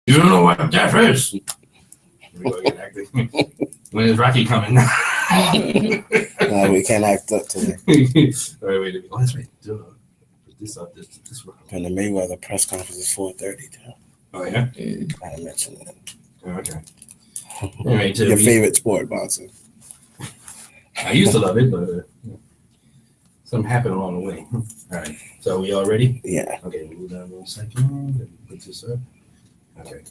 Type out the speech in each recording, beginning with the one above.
You don't know what death is. When is Rocky coming? No, we can't act up today. All right, wait. Oh, that's right. This one. And the Mayweather press conference is 4:30. Oh yeah. I mentioned that. Okay. Anyway, Your favorite sport, boxing. I used to love it, but something happened along the way. All right. So we all ready? Yeah. Okay. Move down 1 second. And put this up. Okay.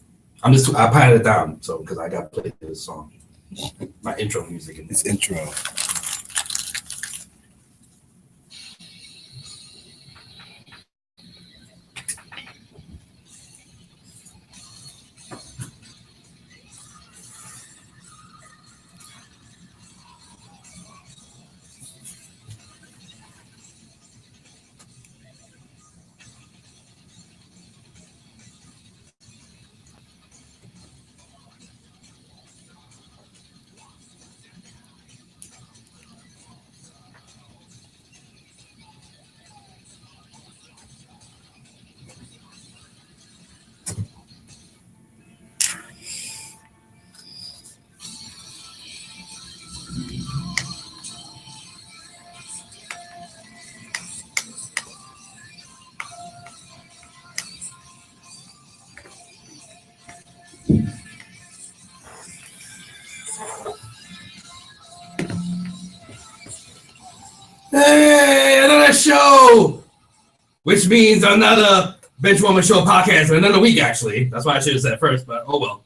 I patted it down so because I got to play this song. My intro music. It's intro. Hey, another show, which means another Benchwarmer Show podcast, another week actually. That's why I should have said first, but oh well.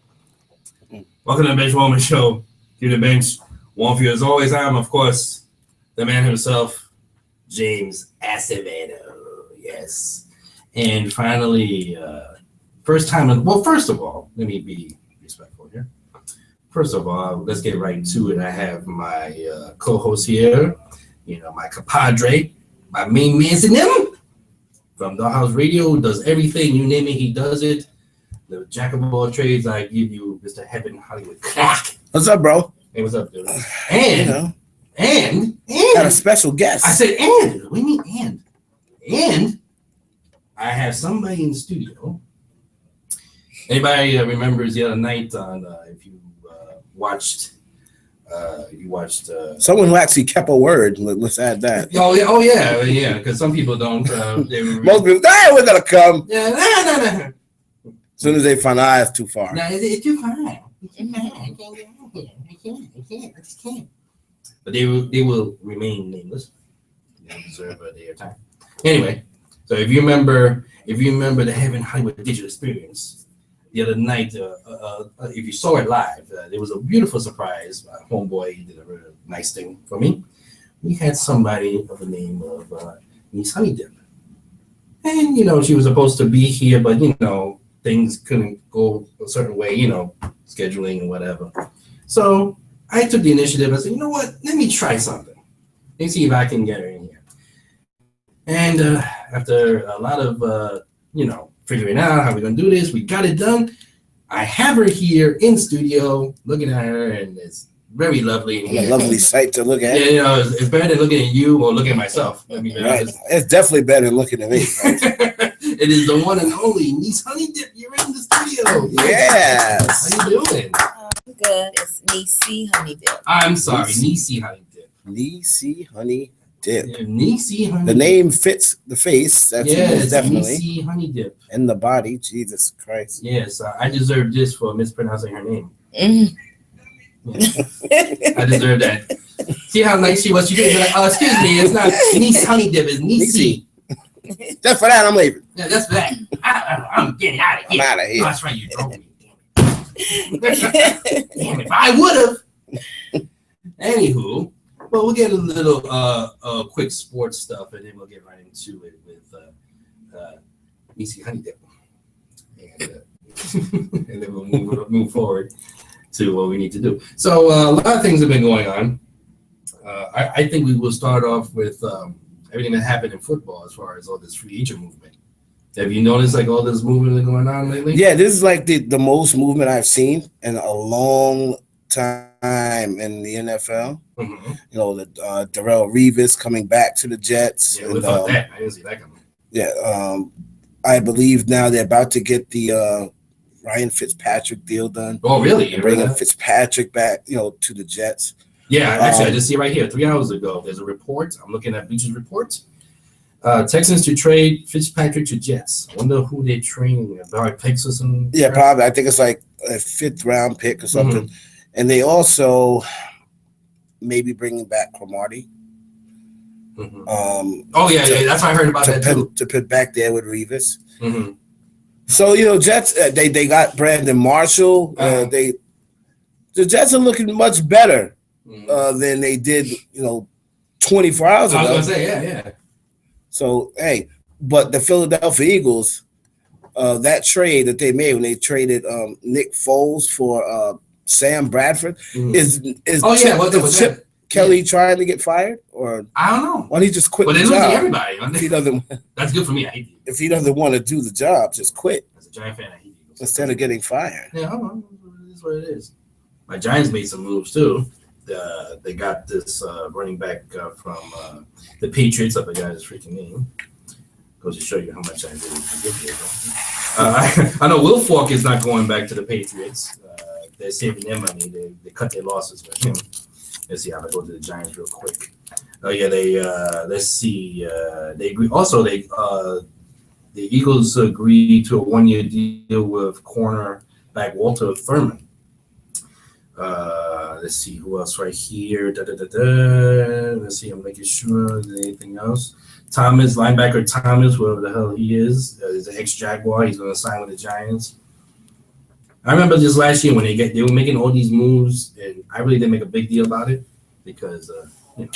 Welcome to the Benchwarmer Show. Here the bench, one for you as always. I am, of course, the man himself, James Acevedo. Yes, and finally, first time. Well, first of all, let me be respectful here. First of all, let's get right to it. I have my co-host here. You know, my compadre, my main man in him from Dollhouse Radio, does everything. You name it, he does it. The jack of all trades, I give you Mr. Heaven Hollywood Crack. What's up, bro? Hey, what's up, dude? And got a special guest. I said, and what do you mean, and I have somebody in the studio. Anybody remembers the other night on if you watched. Someone who actually kept a word. Let's add that. Oh yeah. Because some people don't. Most people, we're gonna come. Yeah, no. As soon as they find out it's too far. No, it's too far. It's too far. I can't get out here. I just can't. But they will remain nameless. They deserve their time. Anyway, so if you remember the Heaven Hollywood Digital Experience. The other night, if you saw it live, there was a beautiful surprise. My homeboy did a really nice thing for me. We had somebody of the name of Niece Honeydip. And, you know, she was supposed to be here, but, you know, things couldn't go a certain way, you know, scheduling and whatever. So I took the initiative. I said, you know what? Let me try something. Let me see if I can get her in here. And after a lot of, figuring out how we're going to do this, we got it done. I have her here in studio, looking at her, and it's very lovely. And a lovely sight to look at. Yeah, you know, it's better than looking at you or looking at myself. I mean, right. It's definitely better than looking at me. Right? It is the one and only Niece Honeydip. You're in the studio. Yes. How you doing? Good. It's Niece Honeydip. I'm sorry, Niece Honeydip. Niece Honeydip. Yeah, Niece Honeydip. The name fits the face. That's definitely. Niece Honeydip. And the body. Jesus Christ. Yes, I deserve this for mispronouncing her name. Mm. Yeah. I deserve that. See how nice she was? She didn't be like, excuse me, it's not Niece Honeydip, it's Niece. Just for that, I'm leaving. Yeah, that's for that. I'm getting out of here. I'm out of here. Oh, that's right, you drove me. Damn, if I would have. Anywho, well, we'll get a little quick sports stuff, and then we'll get right into it with Niece Honeydip. And then we'll move forward to what we need to do. So a lot of things have been going on. I think we will start off with everything that happened in football as far as all this free agent movement. Have you noticed like all this movement that's going on lately? Yeah, this is like the most movement I've seen in a long time in the NFL. Mm-hmm. You know, the Darrelle Revis coming back to the Jets. Yeah, without that, I didn't see that coming. Yeah, I believe now they're about to get the Ryan Fitzpatrick deal done. Oh, really? And bringing Fitzpatrick back, to the Jets. Yeah, actually, I just see right here 3 hours ago. There's a report. I'm looking at Bleacher's report. Texans to trade Fitzpatrick to Jets. I wonder who they're trading. About picks or something. Yeah, probably. I think it's like a 5th round pick or something. Mm-hmm. And they also maybe bringing back Cromartie. Mm-hmm. That's what I heard about that too. To put back there with Revis. Mm-hmm. So Jets, they got Brandon Marshall. The Jets are looking much better than they did 24 hours ago. I was gonna say yeah. So hey, but the Philadelphia Eagles, that trade that they made when they traded Nick Foles for Sam Bradford is Chip Kelly trying to get fired, or I don't know. Why don't he just quit? But they're losing everybody. If he doesn't, that's good for me. I hate Eagles. If he doesn't want to do the job, just quit. As a Giant fan, I hate Eagles. Instead of getting fired. Yeah, I don't know. It is what it is. My Giants made some moves too. They got this running back from the Patriots. I forgot his freaking name. Goes to show you how much I really forget here. I know Will Fork is not going back to the Patriots. They're saving their money. They cut their losses with him. Let's see how I go to the Giants real quick. Oh yeah, let's see. They agree. Also, the Eagles agreed to a 1-year deal with cornerback Walter Thurman. Let's see who else right here. Let's see. I'm making sure there's anything else. Thomas, linebacker Thomas, whoever the hell he is an ex-Jaguar. He's going to sign with the Giants. I remember just last year when they were making all these moves, and I really didn't make a big deal about it because I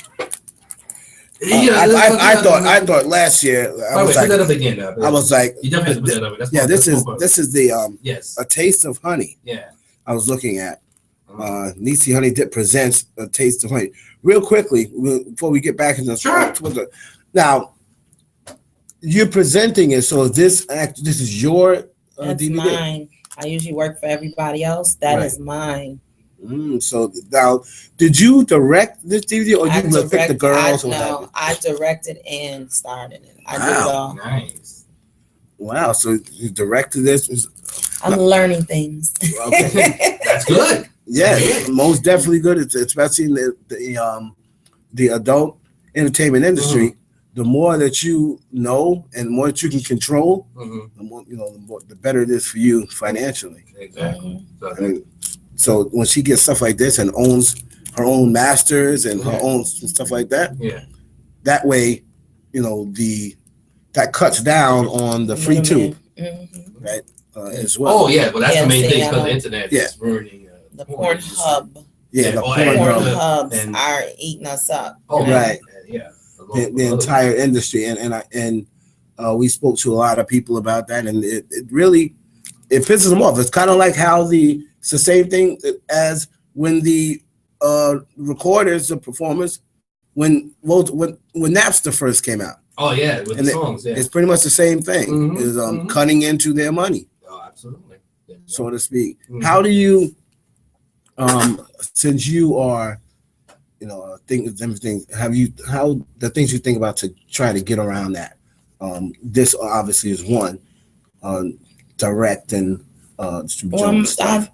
thought last year I was like, put that up again. I was like, you definitely have to put that up. This is the yes, A Taste of Honey. Yeah, I was looking at. Niecy Honey Dip presents A Taste of Honey. Real quickly before we get back into Twitter. Now you're presenting it, so this is your that's DVD? Mine. I usually work for everybody else. That is mine. So now, did you direct this DVD, or you pick the girls? No, I directed and started it. I did it all. Nice. Wow. So you directed this? I'm learning things. Okay. That's good. Yeah, most definitely good. It's especially in the adult entertainment industry. Mm-hmm. The more that you know and the more that you can control, the more the better it is for you financially. Exactly. So when she gets stuff like this and owns her own masters and her own stuff like that, that way, that cuts down on the free tube, right? As well. Oh yeah, well that's the main thing because the internet is ruining the Pornhub. Yeah, the Pornhubs are eating us up. Oh right. Yeah. The entire industry, and we spoke to a lot of people about that, and it really pisses them off. It's kind of like how it's the same thing as when the recorders, the performers, when Napster first came out. Oh yeah, with the songs. Yeah, it's pretty much the same thing. Is cutting into their money. Oh, absolutely. Yeah. So to speak. How do you, since you are, how the things you think about to try to get around that? This obviously is one, direct and distribution.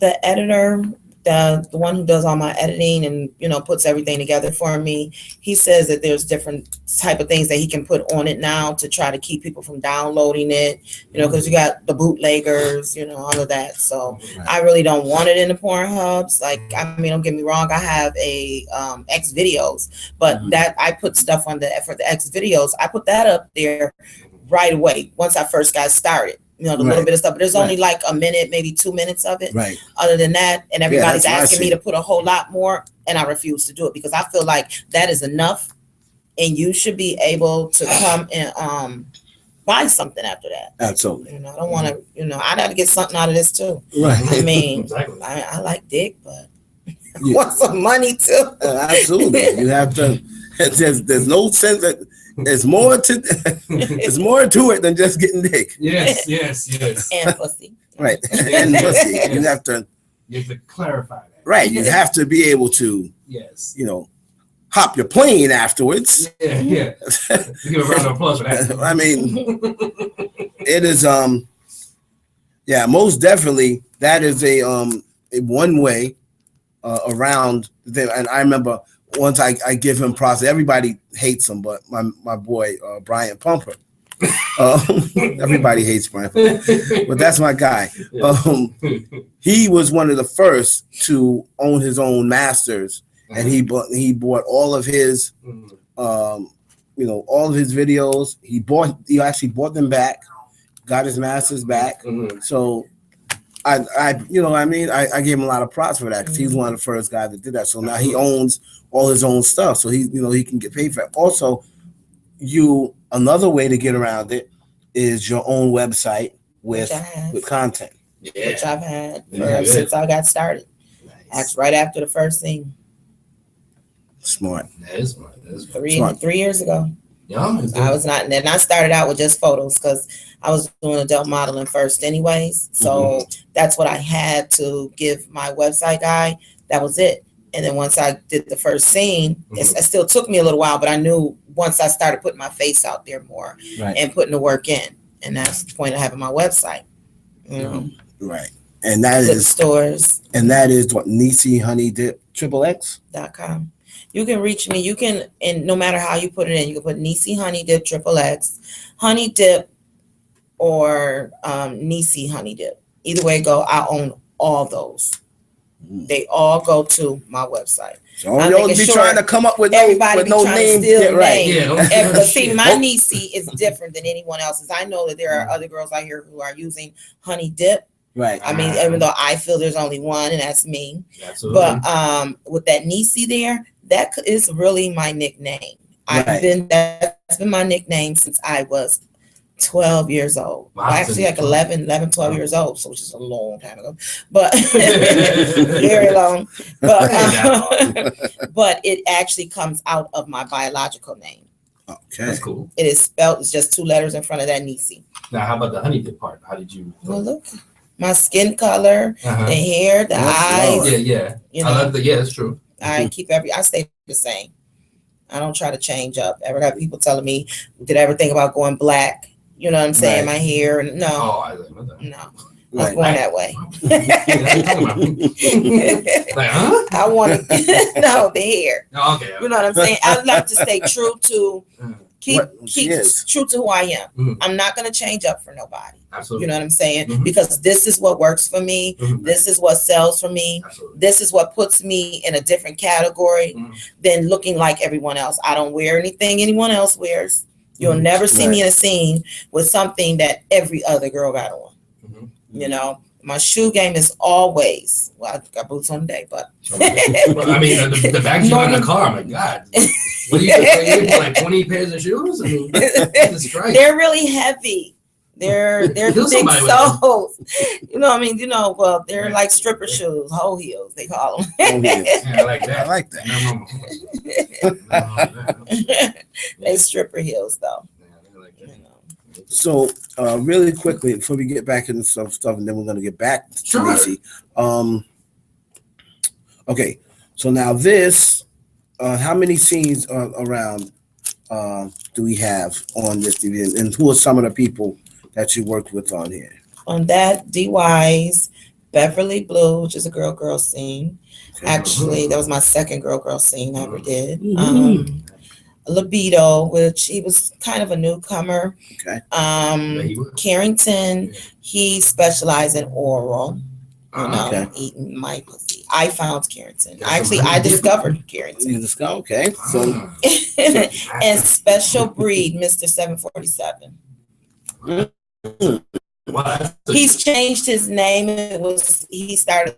The editor, the one who does all my editing and puts everything together for me. He says that there's different type of things that he can put on it now to try to keep people from downloading it. Because you got the bootleggers, all of that. So I really don't want it in the Pornhubs. Like, don't get me wrong. I have a X videos, but that I put stuff for the X videos. I put that up there right away once I first got started. The little bit of stuff, but there's only like a minute, maybe 2 minutes of it. Right. Other than that, and everybody's asking me to put a whole lot more, and I refuse to do it because I feel like that is enough, and you should be able to come and buy something after that. Absolutely. I don't want to. I'd have to get something out of this too. Right. Exactly. I like dick, but I want some money too. Absolutely. You have to. There's no sense that. There's more to it than just getting dick. Yes. And pussy. Right. And pussy. You have to clarify that. Right. You have to be able to hop your plane afterwards. Yeah. Give a round of applause for that. I mean, it is Yeah, most definitely. That is a one way around them. And I remember once I give him props. Everybody hates him, but my boy Brian Pumper. Everybody hates Brian Pumper, but that's my guy. He was one of the first to own his own masters, and he bought all of his all of his videos. He actually bought them back, got his masters back. So I gave him a lot of props for that because he's one of the first guys that did that. So now he owns all his own stuff, so he can get paid for it. Also, another way to get around it is your own website with content. Yeah. Which I've had since I got started. Nice. That's right after the first thing. Smart. That is smart. 3 years ago. Yeah, I was not, and then I started out with just photos because I was doing adult modeling first anyways. So that's what I had to give my website guy. That was it. And then once I did the first scene, it still took me a little while, but I knew once I started putting my face out there more and putting the work in. And that's the point of having my website. Right. And that is stores. And that is what Niecy Honey Dip XXX.com. You can reach me. You can, and no matter how you put it in, you can put Niecy Honey Dip XXX, Honey Dip, or Niecy Honey Dip. Either way go, I own all those. They all go to my website. So don't be trying to come up with everybody no name. Yeah, but see, my Niecy is different than anyone else's. I know that there are other girls out here who are using Honey Dip. Right. I mean, even though I feel there's only one, and that's me. Absolutely. But with that Niecy there, that is really my nickname. That's been my nickname since I was 12 years old. Wow, actually like 11, 12 years old, so which is a long time ago, but very long. But but it actually comes out of my biological name. Okay, that's cool. It is spelled, it's just 2 letters in front of that Niecy. Now, how about the Honey Dip part? How did you? Well, look, my skin color, the hair, the eyes. Yeah. I love that's true. I stay the same. I don't try to change up. Ever got people telling me, did I ever think about going black? You know what I'm saying? My hair. No. Oh, I love that. No. I was going that way. Like, huh? I want to the hair. Oh, okay. You know what I'm saying? I like to stay true to keep true to who I am. I'm not going to change up for nobody. Absolutely. You know what I'm saying? Because this is what works for me. This is what sells for me. Absolutely. This is what puts me in a different category than looking like everyone else. I don't wear anything anyone else wears. You'll never see me in a scene with something that every other girl got on. You know, my shoe game is always, well, I got boots on today, but. Well, I mean, the bags you got in the car, my God. What do you think? Like 20 pairs of shoes? I mean, they're really heavy. They're big soles. You know what I mean? You know, well, they're like stripper shoes, whole heels, they call them. Yeah, I like that. I like that. They stripper heels, though. So, really quickly, before we get back into some stuff, and then we're going to get back to Niecy. Okay, so now this, how many scenes around do we have on this DVD? And who are some of the people that you worked with on here? On that, DY's Beverly Blue, which is a girl scene. Actually, that was my second girl scene I ever did. Libido, which he was kind of a newcomer. Okay. Carrington, he specialized in oral. Eating my pussy. I found Carrington. Actually, I discovered Carrington. You discovered, okay. So and Special Breed, Mr. 747. He's changed his name. He started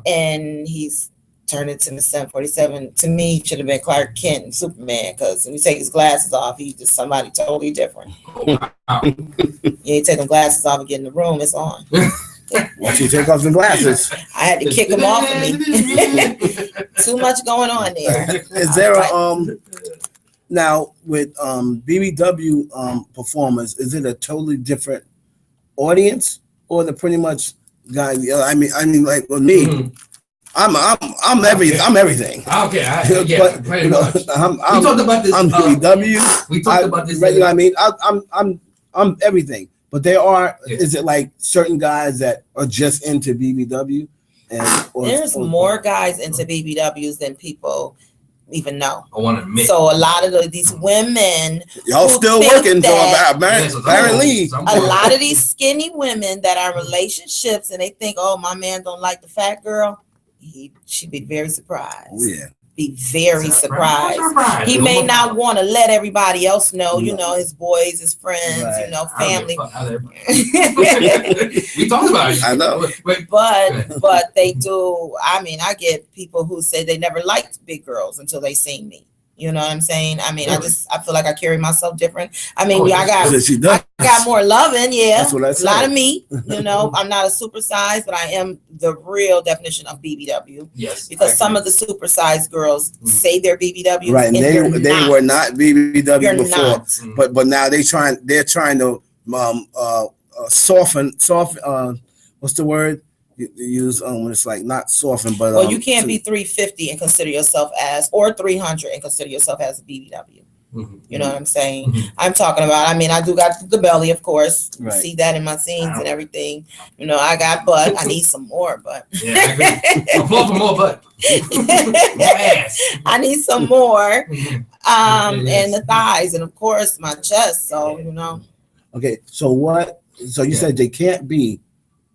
and he's turned it to Mr. 747. To me, he should have been Clark Kent and Superman, because when you take his glasses off, he's just somebody totally different. You take them glasses off and get in the room, it's on. Once you take off the glasses, I had to kick him off of me. Too much going on there. Is there now with BBW performers? Is it a totally different audience, or the pretty much guy? I mean, like with me, I'm everything. Okay, but, pretty much. We talked about this. I'm BBW. We talked about this. I mean, I'm everything. But there are. Yeah. Is it like certain guys that are just into BBW? There's more guys into BBWs than people even know. I want to admit. So a lot of these women, Y'all who still think working, so that- apparently. a lot of these skinny women that are in relationships, and they think, oh, my man don't like the fat girl. She'd be very surprised. Oh, yeah. Be very surprised. He may not want to let everybody else know, you know, his boys, his friends, Right. you know, family. We talked about it. I know. But they do. I mean, I get people who say they never liked big girls until they seen me. You know what I'm saying? I mean, Really? I feel like I carry myself different. I mean, Oh, I got She does. I got more loving, yeah. That's what I A said. lot of meat, you know. I'm not a supersized, but I am the real definition of BBW. Yes. Because some of the supersized girls say they're BBW, Right, and they were not BBW You're before, not. but now they're trying to soften. What's the word you use when it's like not soften, but Well, you can't be 350 and consider yourself as, or 300 and consider yourself as a BBW. Mm-hmm. You know what I'm saying? Mhm. I'm talking about, I mean, I do got the belly, of course. You Right. see that in my scenes and everything. You know, I got butt. I need some more butt. Yeah, I agree. I'm for more butt. More ass. I need some more. Yes. And the thighs, and of course my chest. So, you know. Okay, so what? So you Yeah. said they can't be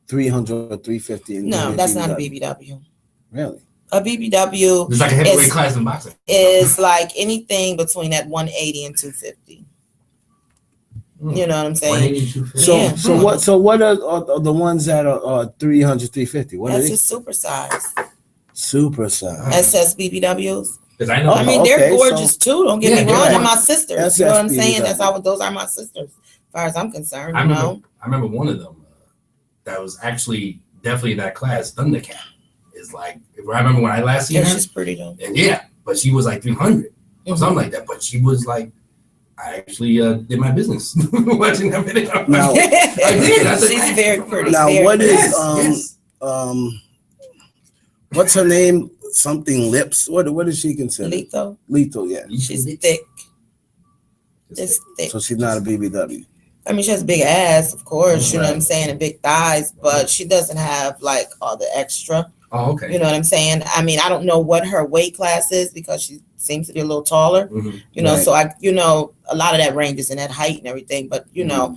300 or 350. No, that's not a BBW. Really? A BBW It's like a heavyweight It's- class in boxing. is like anything between that 180 and 250. You know what I'm saying? 180, 250. So Yeah. what are the ones that are 300, 350? What are That's they? just super size. Super size. SS BBWs. Because I know. I mean, okay, they're so- gorgeous too. Don't get Yeah, me wrong. they're They're my sisters. SS You know what I'm saying? BBW. Those are my sisters, as far as I'm concerned. I You remember, know. I remember one of them that was actually definitely in that class, Thundercat. Is like, if I remember when I last seen Yeah, her, she's pretty though. and yeah, but she was like 300 or something like that. But she was like, I actually did my business watching that video. Now- I did. I said, She's very pretty. Now, very what pretty. is what's her name? Something Lips. What is she considered? Lethal? Lethal, yeah. She's thick. It's thick. So she's not a BBW. I mean, she has a big ass, of course. You know what I'm saying, and big thighs, but she doesn't have like all the extra. Oh, okay. You know what I'm saying? I mean, I don't know what her weight class is because she seems to be a little taller. Mhm. You know, Right. so a lot of that ranges in that height and everything. But you know,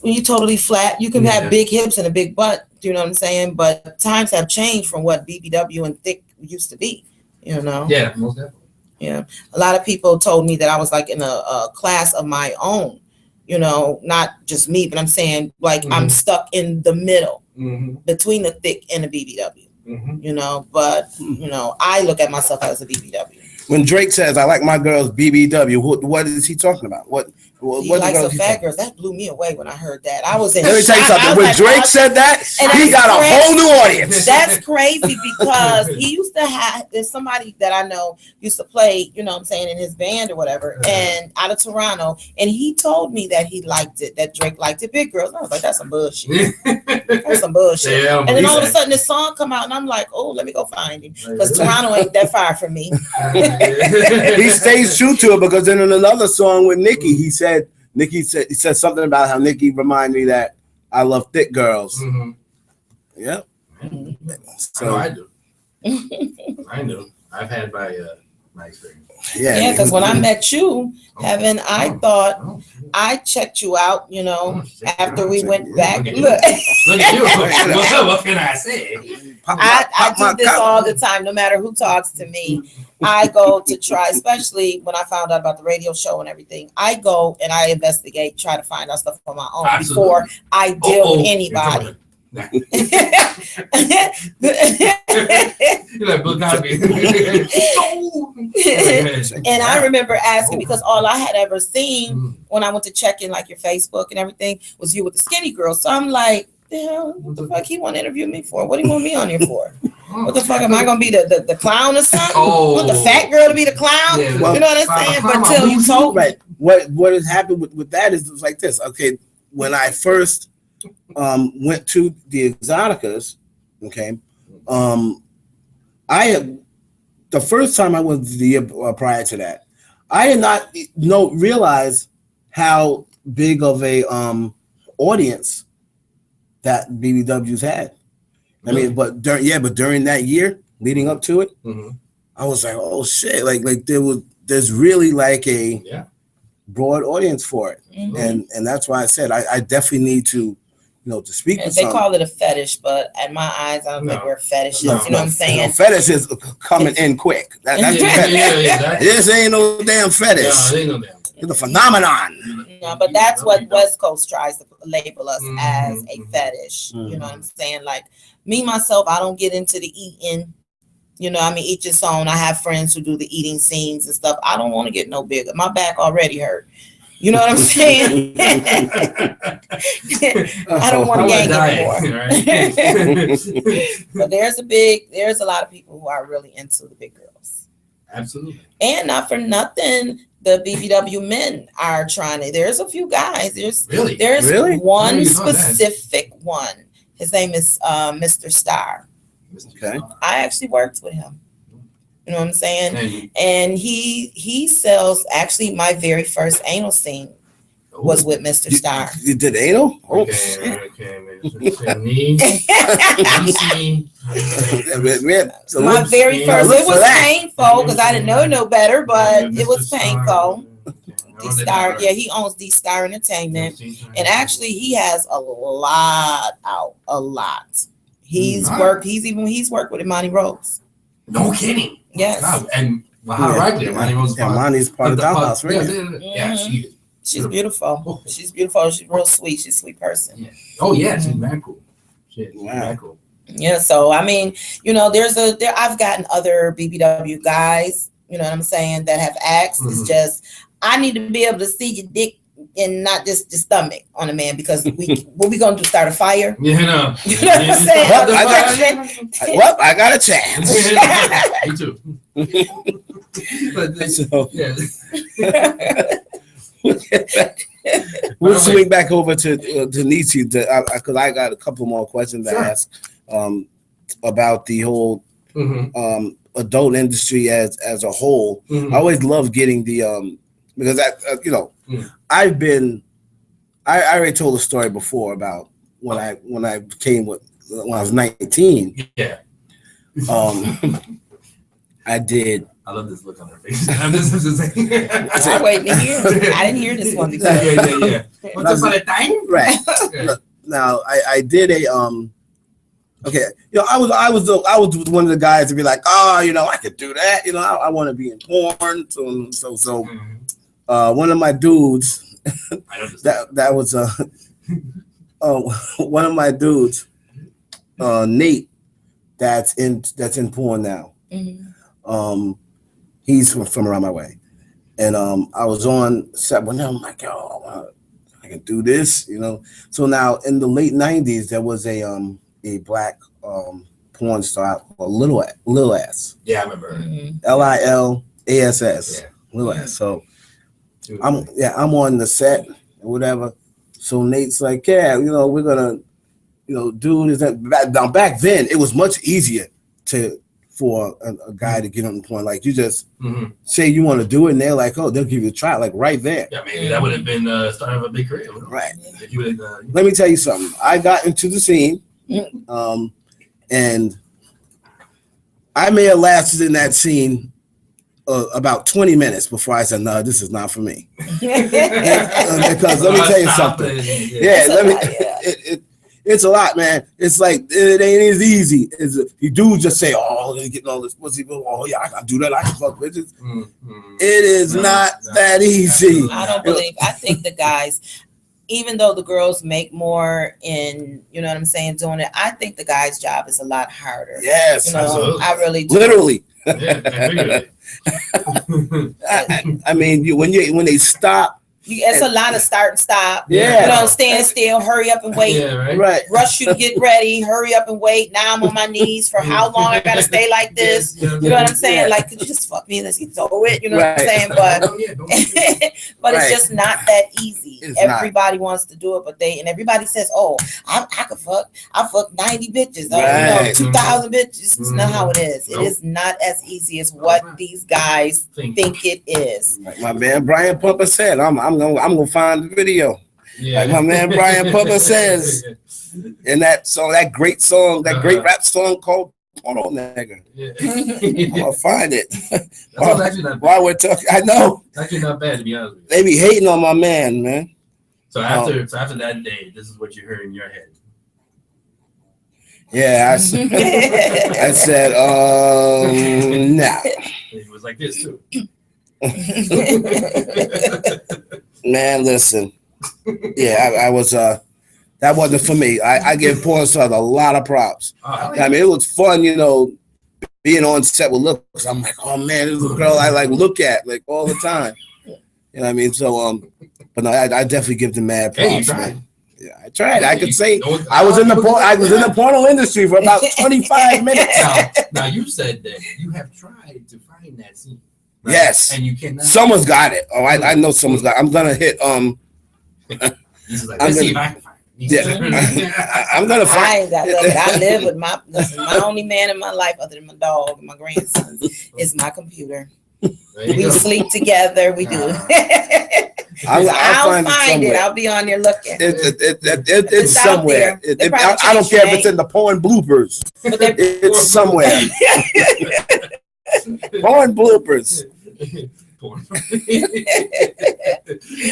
when you're totally flat, you can Yeah. have big hips and a big butt. You know what I'm saying? But times have changed from what BBW and thick used to be. You know? Yeah, most definitely. Yeah. A lot of people told me that I was like in a class of my own. You know, not just me, but I'm saying like I'm stuck in the middle Mm-hmm. between the thick and the BBW. Mm-hmm. You know, but you know, I look at myself as a BBW. When Drake says, "I like my girls BBW," what is he talking about? What He the likes girls a he fat talking- girls. That blew me away when I heard that. I was in Let me tell you shock. I something. was When like, Drake said that, And he that's got a crazy. whole new audience. That's crazy because he used to have, there's somebody that I know used to play, you know what I'm saying, in his band or whatever, and out of Toronto, and he told me that he liked it, that Drake liked it, big girls. And I was like, that's some bullshit. That's some bullshit. Yeah, And then all of a sudden this song come out and I'm like, oh, let me go find him. Because Toronto ain't that far from me. He stays true to it because then in another song with Nicki, he said something about how Nicki remind me that I love thick girls. Mm-hmm. Yep. So I do. I know. I've had my experience. Yeah. Yeah, because when I met you, Heaven, I thought I checked you out, you know, after we went back. Look, Look at you. What can I say? I do this all the time, no matter who talks to me. I go to try, especially when I found out about the radio show and everything. I go and I investigate, try to find out stuff on my own before I deal with anybody. You're like Bill Cosby. And I remember asking because all I had ever seen when I went to check in like your Facebook and everything was you with the skinny girl. So I'm like, hell, what the fuck he want to interview me for? What do you want me on here for? What the fuck am I gonna be the clown or something? Want the fat girl to be the clown? Yeah, You know what I'm saying? But till you told me. Right. What has happened with that is like this. Okay, when I first went to the Exoticas, okay, I had the first time I went the year prior to that, I did not realize how big of a audience that BBWs had. I mean, but during that year leading up to it, I was like, oh shit, like there's really like a broad audience for it, and that's why I said I definitely need to, to speak. And they call it a fetish, but in my eyes, I don't think we're fetishes. You know what I'm saying? Fetish is coming in quick. That's exactly. This ain't no damn fetish. No, ain't no damn. It's a phenomenon. No, but that's what West Coast tries to label us as, a fetish. You know what I'm saying? Like me myself, I don't get into the eating. Each its own. I have friends who do the eating scenes and stuff. I don't want to get no bigger. My back already hurt. You know what I'm saying? I don't want to gain anymore. But there's a lot of people who are really into the big girls. Absolutely. And not for nothing, the BBW men are trying to. There's a few guys. There's one specific one. His name is Mr. Star. Okay. I actually worked with him. You know what I'm saying? And he sells. Actually, my very first anal scene was with Mr. Star. You did anal? Oh, my very first. It was painful because I didn't know no better, but it was painful. D-Star, he owns D-Star Entertainment, and actually he has a lot out. A lot. He's worked with Imani Rose. No kidding. Yes. God, and how rightly, Imani Rose. Imani's part of the Dollhouse, right? Yeah, she's beautiful. She's beautiful. She's real sweet. She's a sweet person. Yeah. Oh yeah, she's mad cool. Mad cool. Yeah. So I mean, I've gotten other BBW guys. You know what I'm saying, that have asked. It's just I need to be able to see your dick and not just your stomach on a man, because what we gonna do, start a fire? You know what I'm saying? I got a chance. Me too. We'll swing back over to Nietzsche because I got a couple more questions to ask about the whole adult industry as a whole. I always love getting the because I already told a story before about when I was 19. Yeah. I did. I love this look on her face. I'm waiting to hear. I didn't hear this one before. Yeah. What's up, the time? Right. Now I did a okay. I was one of the guys to be like, I could do that. I want to be in porn. So one of my dudes that was one of my dudes, Nate, that's in porn now. He's from around my way, and I was on set with him. I'm like, I can do this, So now in the late '90s, there was a black porn star called Lil Ass. Yeah, I remember. LILASS. Yeah. Lil Ass. So I'm on the set or whatever. So Nate's like, we're gonna, do this. Now back then, it was much easier for a guy to get on the porn. Like you just say you want to do it, and they're like, they'll give you a try, like right there. Yeah, maybe that would have been start of a big career. Right. Let me tell you something. I got into the scene, and I may have lasted in that scene about 20 minutes before I said, no, this is not for me. Because let me tell you something. It's a lot, man. It's like it ain't as easy as you do just say, they're getting all this pussy. I can do that. I can fuck bitches. It is not that easy. I don't believe. I think the guys, even though the girls make more in, you know what I'm saying, doing it, I think the guy's job is a lot harder. Yes, absolutely. I really do. Literally. I mean, when they stop. It's a lot of start and stop. Yeah. Stand still, hurry up and wait. Yeah, right. Rush you to get ready, hurry up and wait. Now I'm on my knees for how long I gotta stay like this. You know what I'm saying? Like, could you just fuck me and let's get over it? You know what I'm saying? But it's just not that easy. Everybody wants to do it, but everybody says, I could fuck. I fuck 90 bitches. 2,000 bitches. It's not how it is. It is not as easy as what these guys think it is. Like my man Brian Pumper said, I'm gonna find the video. Yeah. Like my man Brian Pupper says in that song, that great song, that great rap song called "Porno Nigga." Yeah. I'm gonna find it. That sounds actually not bad. While we're talking, I know It's actually not bad, to be honest with you. they be hating on my man. So after that day, this is what you heard in your head. Yeah, I said, nah. It was like this too. Man, listen. Yeah, I was that wasn't for me. I give porn stars a lot of props. I mean, it was fun, being on set with looks. I'm like, oh man, this is a girl I like look at like all the time. You know what I mean? So but no, I definitely give them mad props. Hey, you tried. Man. Yeah, I tried. I could say I was in the porno industry for about 25 minutes. Now you said that you have tried to find that scene. Right? Yes. And you cannot. Someone's got it. Oh, I know someone's got it. I'm gonna hit He's like, let's see if I can find it. Yeah. I'm gonna find. I ain't got that. I live with my only man in my life other than my dog and my grandson is my computer. We sleep together. We do. I'll find it. I'll be on there looking. It's somewhere. I don't care if it's in the porn bloopers. It's somewhere. Porn bloopers.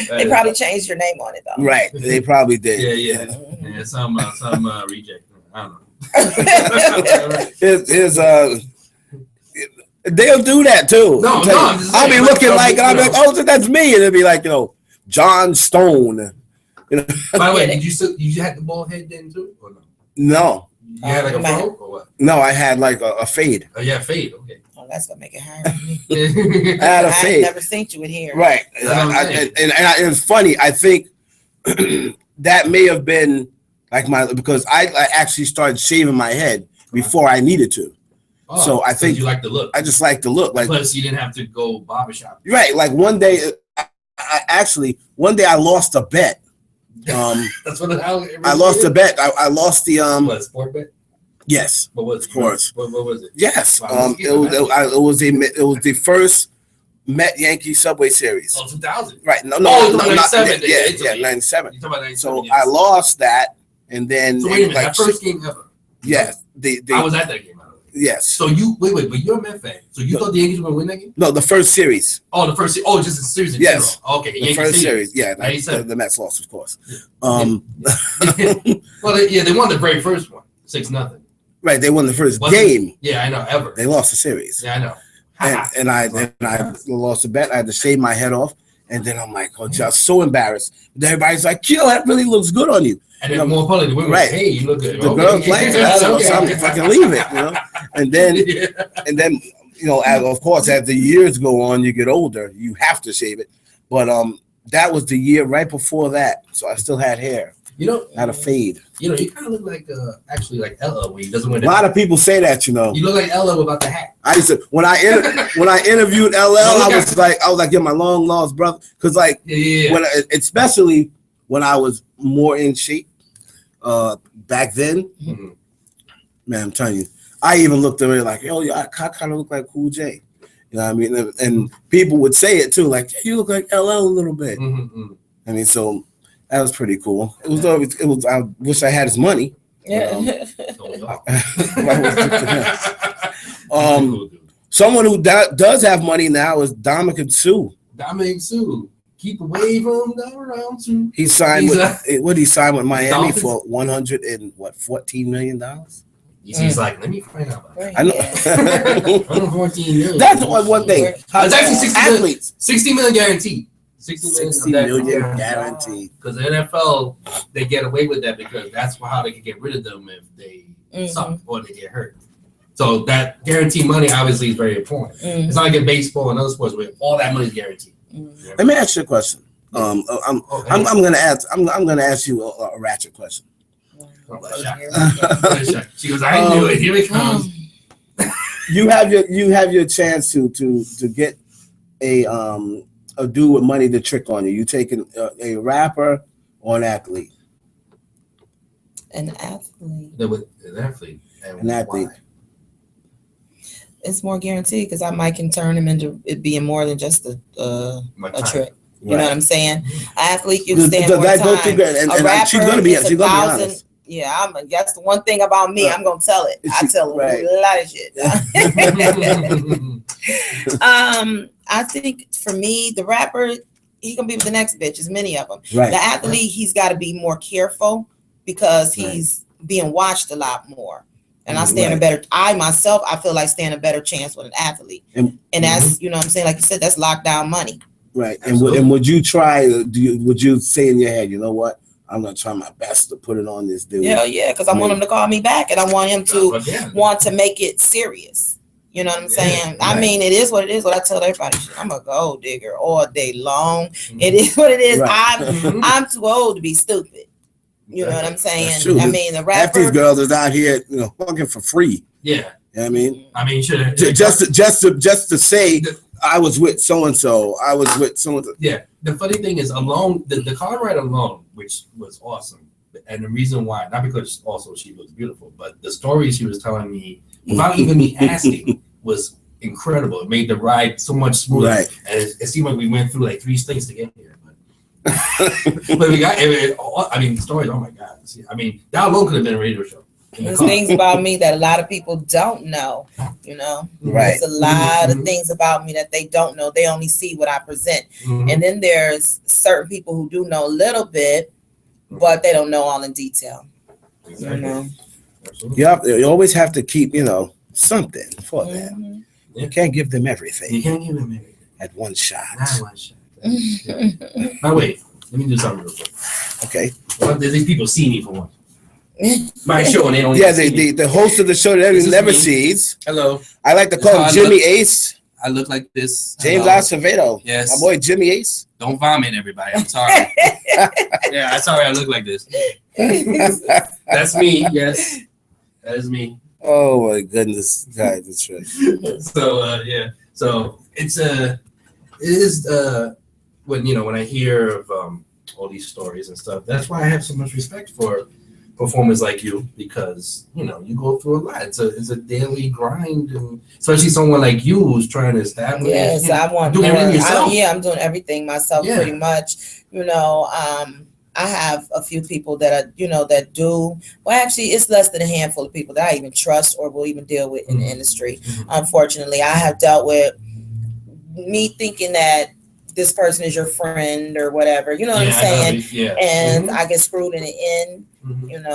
They probably changed your name on it though. Right. They probably did. Yeah. Some reject. I don't know. Here's they'll do that too. No, I'll be looking like, and I'll be like, oh, that's me, and it'll be like, John Stone. By the way, did you have the bald head then too, or no? No. You had like a fro or what? No, I had like a fade. Oh, yeah, fade. Okay. Oh, that's gonna make it hard for me. I had a fade. I've never seen you with hair. Right. And it's funny. I think that may have been like because I actually started shaving my head before I needed to. Oh, so I think you like the look. I just like the look. Like, plus you didn't have to go barbershop. Right. Like one day, one day I lost a bet. That's what I lost a bet. I lost the What, sport bet? Yes. What was it? Of course. What was it? Yes. Wow, it was the first Met Yankee Subway Series. Oh, 2000. Right. No, 97. Yeah, 97. You talking about 97? So I lost that, and then So wait a minute, that first game ever. Yes. I was at that game. Yes. So you wait, but you're a Met fan. So you thought the Yankees were gonna win that game? No, the first series. Oh, the first. Oh, just the series. In Yes. general. Okay. The first series. Yeah. 97. The Mets lost, of course. Well, they won the very first one, 6-0. Right. They won the first game. Yeah, I know. Ever. They lost the series. Yeah, I know. And I lost the bet. I had to shave my head off, and then I'm like, oh, just so embarrassed. And everybody's like, "Kill, that really looks good on you." And then more importantly, the women right. Like, hey, you look good. The girls like that, so I'm fucking leave it, And then of course, as the years go on, you get older, you have to shave it. But that was the year right before that, so I still had hair. Had a fade. You kind of look like actually like Ella when he doesn't wear. A lot of people say that, You look like Ella without the hat. I used to when I interviewed LL, I was like, my long lost brother, because especially when I was more in shape. Back then, man, I'm telling you, I even looked at me like, yo, I kind of look like Cool J. You know what I mean? And people would say it too, like, you look like LL a little bit. I mean, so that was pretty cool. It was. I wish I had his money. Yeah. Someone who does have money now is Dominic Sue. Dominic Sue. Keep away from the round two. He signed he signed with Miami Dolphins? Oh, for $114 million. He's like, let me find out. I know. 114 million. That's one thing. It's actually 60 million, athletes. 60 million guaranteed. 60 million guaranteed. Because the NFL, they get away with that because that's how they can get rid of them if they suck or they get hurt. So that guaranteed money obviously is very important. It's not like in baseball and other sports where all that money is guaranteed. Let me ask you a question. I'm gonna ask you a ratchet question. She goes, I knew it. Here it comes. You have your chance to get a dude with money to trick on you. You taking a rapper or an athlete? An athlete. An athlete. An athlete. It's more guaranteed because I might can turn him into it being more than just a trick. You know Right. what I'm saying? An athlete, you Does stand more that go time. through? And A rapper, she's gonna be it's she's gonna be 1,000. honest. Yeah, that's the one thing about me. I'm gonna tell it. I tell Right. a lot of shit. I think for me, the rapper, he gonna be with the next bitch. There's many of them. Right. The athlete, he's got to be more careful because he's being watched a lot more. And I stand a better. I myself, I feel like stand a better chance with an athlete. And that's, you know what I'm saying. Like you said, that's lockdown money. Right. And would you try? Would you say in your head, you know what? I'm gonna try my best to put it on this dude. Hell yeah, because I want him to call me back, and I want him to want to make it serious. You know what I'm saying? I mean, it is what it is. What I tell everybody, I'm a gold digger all day long. It is what it is. Right. I'm too old to be stupid. You know what I'm saying? True. I mean, the Half these rapper. girls is out here, fucking for free. Yeah. You know what I mean? I mean, should just to say I was with so and so. I was with so and so. Yeah. The funny thing is, alone the car ride alone, which was awesome, and the reason why, not because also she was beautiful, but the story she was telling me without even me asking was incredible. It made the ride so much smoother. Right. And it seemed like we went through like 3 states to get here. But we got, I mean, the stories, oh my God. I mean, that alone could have been a radio show. There's things about me that a lot of people don't know, you know. Right. There's a lot of things about me that they don't know. They only see what I present. And then there's certain people who do know a little bit, but they don't know all in detail. Exactly. You know? You always have to keep, something for them. You can't give them everything. You can't give them everything At one shot. Not one shot. Now wait, let me do something real quick. Okay. Well, these people see me for once. My show and they don't. Yeah, even see me. the host of the show that This is never me. sees. Hello. I like to This is call how him I Jimmy look. Ace. I look like this. James Hello. Acevedo. Yes. My boy Jimmy Ace. Don't vomit, everybody. I'm sorry. Yeah, I'm sorry I look like this. That's me. Yes, that is me. Oh my goodness, God, that's right. So yeah, so it is when I hear of all these stories and stuff. That's why I have so much respect for performers like you, because you go through a lot. It's a daily grind, and especially someone like you who's trying to establish. Yes, I want doing more. everything yourself. I'm doing everything myself pretty much. I have a few people that are, that do. Well, actually, it's less than a handful of people that I even trust or will even deal with in the industry. Unfortunately, I have dealt with me thinking that this person is your friend or whatever. You know what I'm saying? Yeah. And I get screwed in the end. And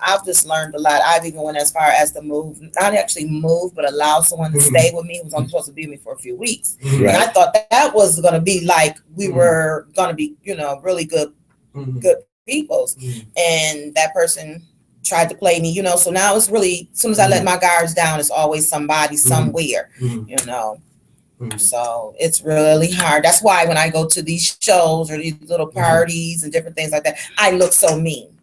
I've just learned a lot. I've even went as far as to move, not actually move, but allow someone to stay with me who was only supposed to be with me for a few weeks. And I thought that was going to be like we were going to be, really good peoples. And that person tried to play me, so now it's really, as soon as I let my guards down, it's always somebody somewhere, So it's really hard. That's why when I go to these shows or these little parties and different things like that, I look so mean.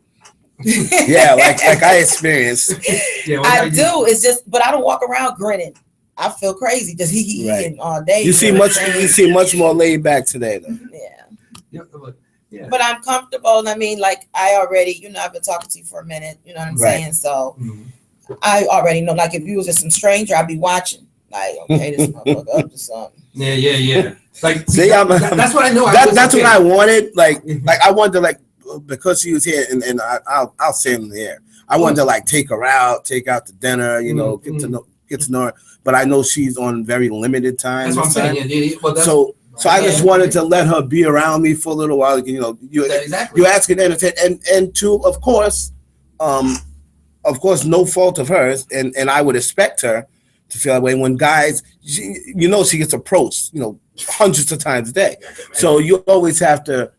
Yeah, like I experienced. I do. It's just, but I don't walk around grinning. I feel crazy just eating all day. You seem much more laid back today, though. Yeah. But I'm comfortable. And I mean, like I already, I've been talking to you for a minute. You know what I'm saying? So I already know. Like if you was just some stranger, I'd be watching. Like, okay, this motherfucker up to something. Yeah. Like, see, that's what I know. That's what I wanted. Like I wanted to because she was here, and I'll say it in the air. I wanted to take her out, take out to dinner, get to know her. But I know she's on very limited time. That's what I'm saying. Yeah. Well, so I just wanted to let her be around me for a little while. You're asking entertain, and to of course, no fault of hers, and I would expect her to feel that way when guys, she gets approached, hundreds of times a day. So you always have to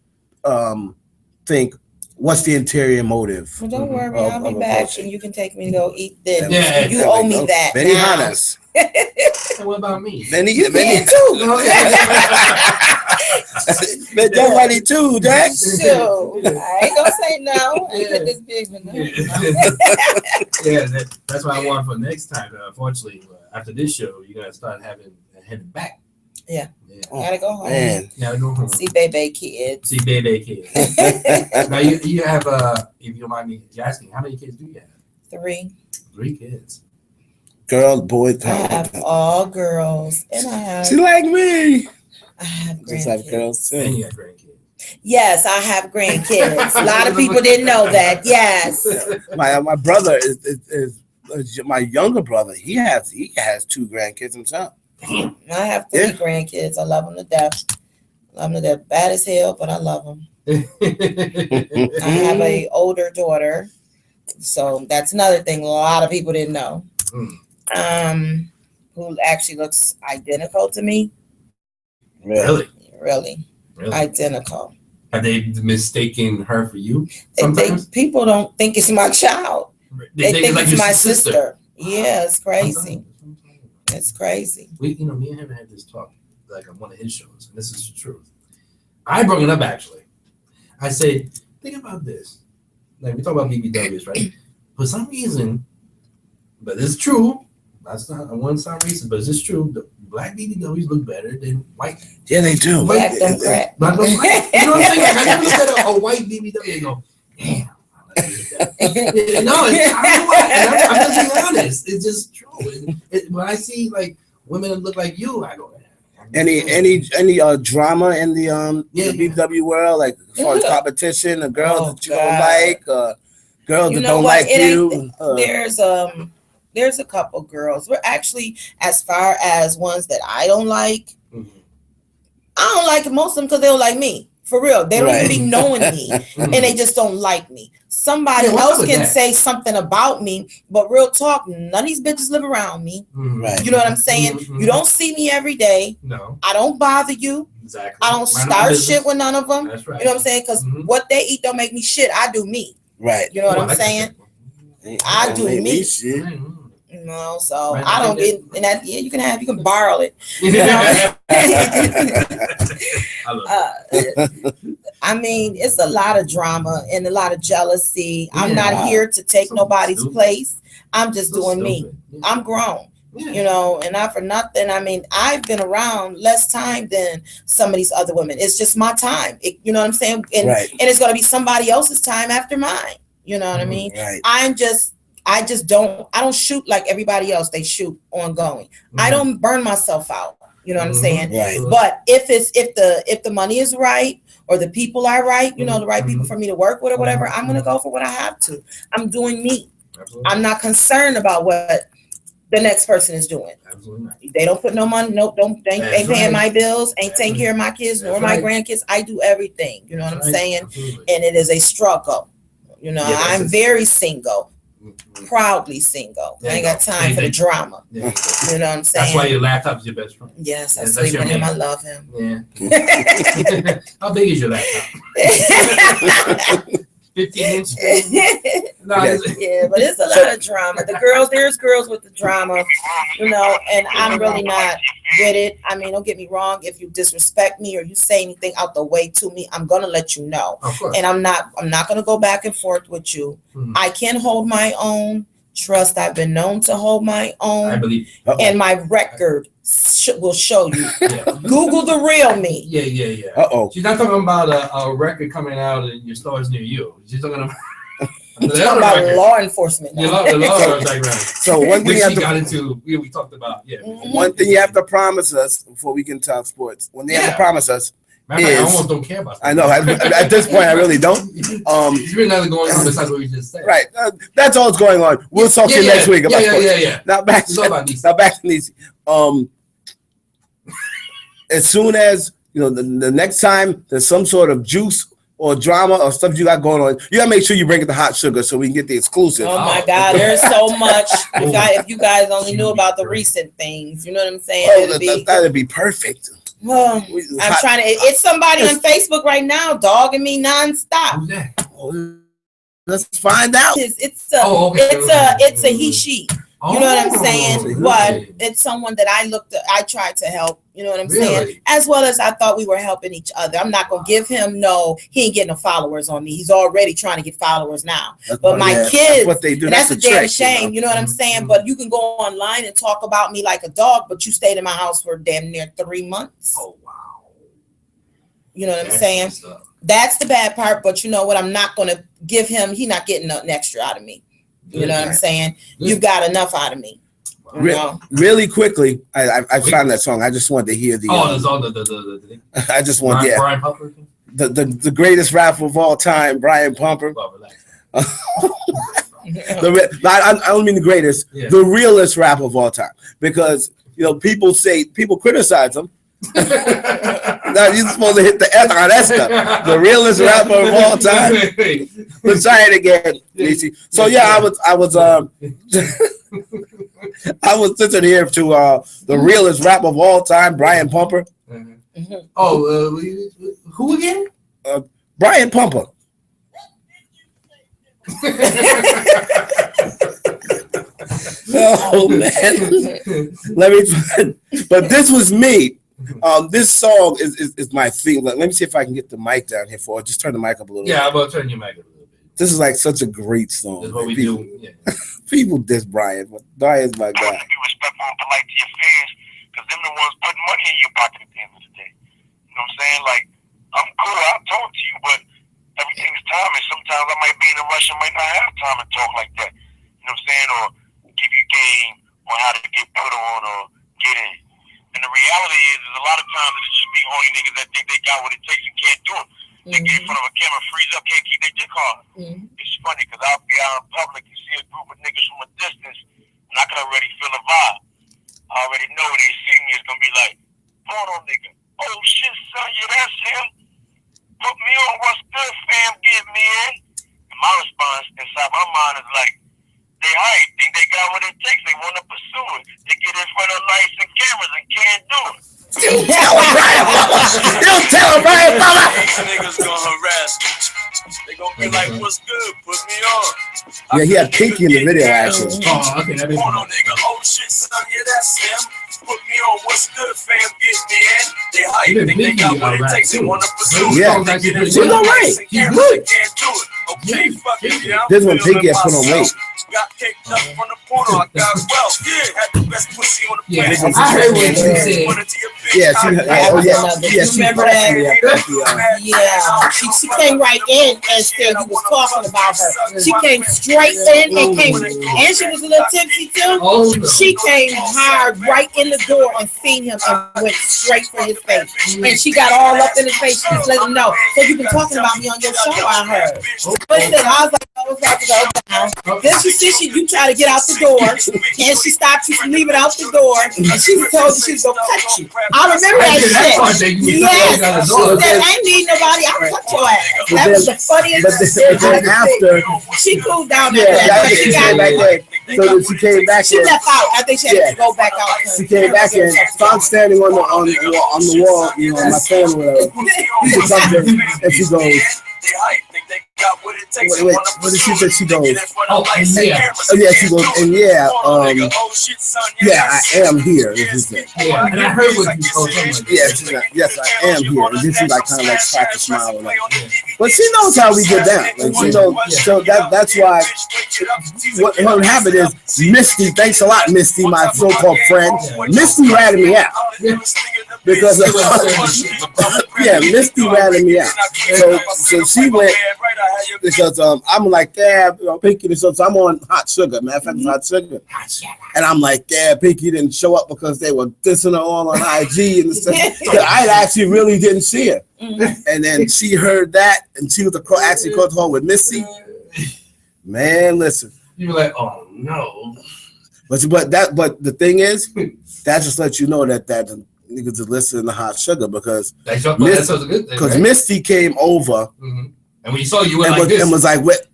think, what's the interior motive? Well, don't worry, I'll be back and you can take me to go eat then. Yeah, you owe me that. Benihana's. What about me? Benny too. That money too, Jack. So I ain't gonna say no. I ain't this big one. Yeah, that's what I want for next time. Unfortunately, after this show, you gotta start heading back. Yeah. Gotta go home. Man. Gotta go home. See baby kids. Now you have if you don't mind me asking, how many kids do you have? 3. 3 kids. Girl, boy, I have all girls, and I have. She like me. I have Just have grandkids. girls And too. you got grandkids. Yes, I have grandkids. A lot of people didn't know that. Yes. My brother is my younger brother. He has 2 grandkids himself. I have 3 grandkids. I love them to death. Love them to death. Bad as hell, but I love them. I have a older daughter, so that's another thing a lot of people didn't know. Who actually looks identical to me. Really? Really identical. Have they mistaken her for you? People don't think it's my child. They think like it's your my sister. Yeah, it's crazy. Sometimes. It's crazy. Me and him had this talk like on one of his shows, and this is the truth. I brought it up actually. I said, think about this. Like we talk about BBWs, right? For some reason, but it's true. That's not, I want to sound racist, but it's true. The black BBWs look better than white. Yeah, they do. Black don't crack. Black don't crack. You know what I'm saying? Like, I never look at a white BBW and go, damn. No, it's, I don't know why. And I'm just being honest. It's just true. When I see like women that look like you, I go, any drama in the BBW world, like as far as competition, a girl that you don't like, girls that don't like you. There's a couple girls. We're actually, as far as ones that I don't like, I don't like most of them because they don't like me. For real. They don't even be knowing me and they just don't like me. Somebody else can say something about me, but real talk, none of these bitches live around me. Right. You know what I'm saying? You don't see me every day. No. I don't bother you. Exactly. I don't start shit with none of them. That's right. You know what I'm saying? Because what they eat don't make me shit. I do me. Right. You know what I'm saying? I do me. You know, so I don't get in that. Yeah, you can borrow it. You know? I mean, it's a lot of drama and a lot of jealousy. I'm not here to take nobody's place. I'm just doing me. I'm grown. You know, and not for nothing. I mean, I've been around less time than some of these other women. It's just my time. You know what I'm saying? And it's going to be somebody else's time after mine. You know what I mean? Right. I don't shoot like everybody else. They shoot ongoing. I don't burn myself out. You know what I'm saying? Right. But if the money is right or the people are right, you know, the right people for me to work with or whatever, I'm gonna go for what I have to. I'm doing me. Absolutely. I'm not concerned about what the next person is doing. Absolutely not. They don't put no money, ain't paying my bills, ain't taking care of my kids nor my grandkids. I do everything. You know what I'm saying? Absolutely. And it is a struggle. You know, I'm very single. Proudly single. I ain't got time for the drama. You know what I'm saying? That's why your laptop's your best friend. Yes, I sleep with him. I love him. Yeah. How big is your laptop? 15-inch. Yeah, but it's a lot of drama. There's girls with the drama, you know, and I'm really not with it. I mean, don't get me wrong. If you disrespect me or you say anything out the way to me, I'm gonna let you know. Of course. And I'm not gonna go back and forth with you. I can hold my own. Trust, I've been known to hold my own. I believe. And my record will show you. Google the real me. Yeah. She's not talking about a record coming out in your stores near you. She's talking about law enforcement. The law background. So one thing we talked about. One thing you have to promise us before we can talk sports. One thing you have to promise us. I almost don't care about that. I know. At this point, I really don't. There's really nothing going on besides what we just said. Right. That's all that's going on. We'll talk to you next week about sports. Yeah. Now back to Niecy. As soon as the next time there's some sort of juice or drama or stuff you got going on, you gotta make sure you bring it the hot sugar so we can get the exclusive. Oh my God, there's so much. If you guys only knew about the recent things, you know what I'm saying? That'd be perfect. Well, I'm trying to. It's somebody on Facebook right now dogging me nonstop. Who's that? Let's find out. It's a he she. You know what I'm saying? But it's someone that I tried to help. You know what I'm saying? As well as I thought we were helping each other. I'm not gonna give him he ain't getting no followers on me. He's already trying to get followers now. But my kids, that's what they do. That's a damn shame. You know what I'm saying? But you can go online and talk about me like a dog, but you stayed in my house for damn near 3 months. Oh wow. You know what I'm saying? That's the bad part. But you know what? I'm not gonna give him. He's not getting nothing extra out of me. You know what I'm saying? You've got enough out of me. Really quickly, I found that song. I just wanted to hear the. Oh, the song, the I just want Brian Pumper. The greatest rapper of all time, Brian Pumper. Well, relax. I don't mean the greatest, the realest rapper of all time, because people criticize him. Now you're supposed to hit the F on that stuff. The realest rapper of all time. Let's try it again, DC. So I was listening here to the realest rapper of all time, Brian Pumper. Oh, who again? Brian Pumper. Oh man, but this was me. This song is my thing. Let me see if I can get the mic down here for it. Just turn the mic up a little bit. Yeah, I'm about to turn your mic up a little bit. This is like such a great song. That's what we do. Yeah. People diss Brian, but Brian's my guy. Be respectful and polite to your fans, because them the ones putting money in your pocket at the end of the day. You know what I'm saying? Like, I'm cool, I'll talk to you, but everything's time, and sometimes I might be in a rush and might not have time to talk like that. You know what I'm saying? Or give you game on how to get put on or get in. And the reality is a lot of times it's just be horny niggas that think they got what it takes and can't do it. They get in front of a camera, freeze up, can't keep their dick hard. It's funny because I'll be out in public and see a group of niggas from a distance, and I can already feel a vibe. I already know when they see me, it's gonna be like, hold on, nigga. Oh shit, son, yeah, that's him. Put me on, what's good, fam? Get me in. And my response inside my mind is like, they hype, think they got what it takes, they want to pursue it. They get in front of lights and cameras and can't do it. You tell him, Brian Pumper. You tell him, Brian Pumper. These niggas gonna harass me. They gonna be like, what's good? Put me on. Yeah, he had Pinky in the video, actually. Oh, okay, that is Hold on, nigga. Oh shit, son, yeah, that's him. Put me on, what's good, fam? Get me in. They hype, think they got what it takes, they wanna pursue it. Yeah, he's all right. He's good. Can't do it. Okay, fuck it. Yeah, This one, Pinky has put on weight. Got kicked up from the porno, I got wealth. Yeah, had the best pussy on the Yeah, planet. I heard what you said. Yeah, she remember that? Yeah, she came right in and said he was talking about her. She came straight in and she was a little tipsy too. Oh, no. She came hard right in the door and seen him and went straight for his face. And she got all up in his face. She just let him know. So you've been talking about me on your show, I heard. But I was like, I was about to go down. Then she said you try to get out the door, and she stopped you from leaving out the door, and she told you she was gonna cut you. I remember that shit. Yes, she said, I ain't need nobody. I'll cut your ass. That was the funniest shit. After, She cooled down. she came back there. So she came back She there. left out. I think she had to go back out. She came back in. So I'm standing on the wall, on my phone or whatever. She comes in and she goes, wait, what did she say? She goes, Oh, yeah. oh yeah, she goes, and yeah, I am here. Yeah, and I heard what you told him. Yeah, she's like, yes, I am here. And then she like kind of like cracked a smile. Like, but she knows how we get down. Like, she knows, so that's why what happened is Misty, thanks a lot, Misty, my so-called friend. Misty ratted me out. Because yeah, Misty ratted me out. So she went because I'm like, yeah, Pinky didn't show. So I'm on Hot Sugar, matter of fact, Hot Sugar, and I'm like, yeah, Pinky didn't show up because they were dissing her all on IG and stuff. I actually really didn't see her, and then she heard that, and she was actually called home with Misty. Man, listen, You were like, oh no. but the thing is, that just lets you know that niggas are listening to Hot Sugar because That's a good thing. because Right? Misty came over And when you saw you went and like this. was like, what?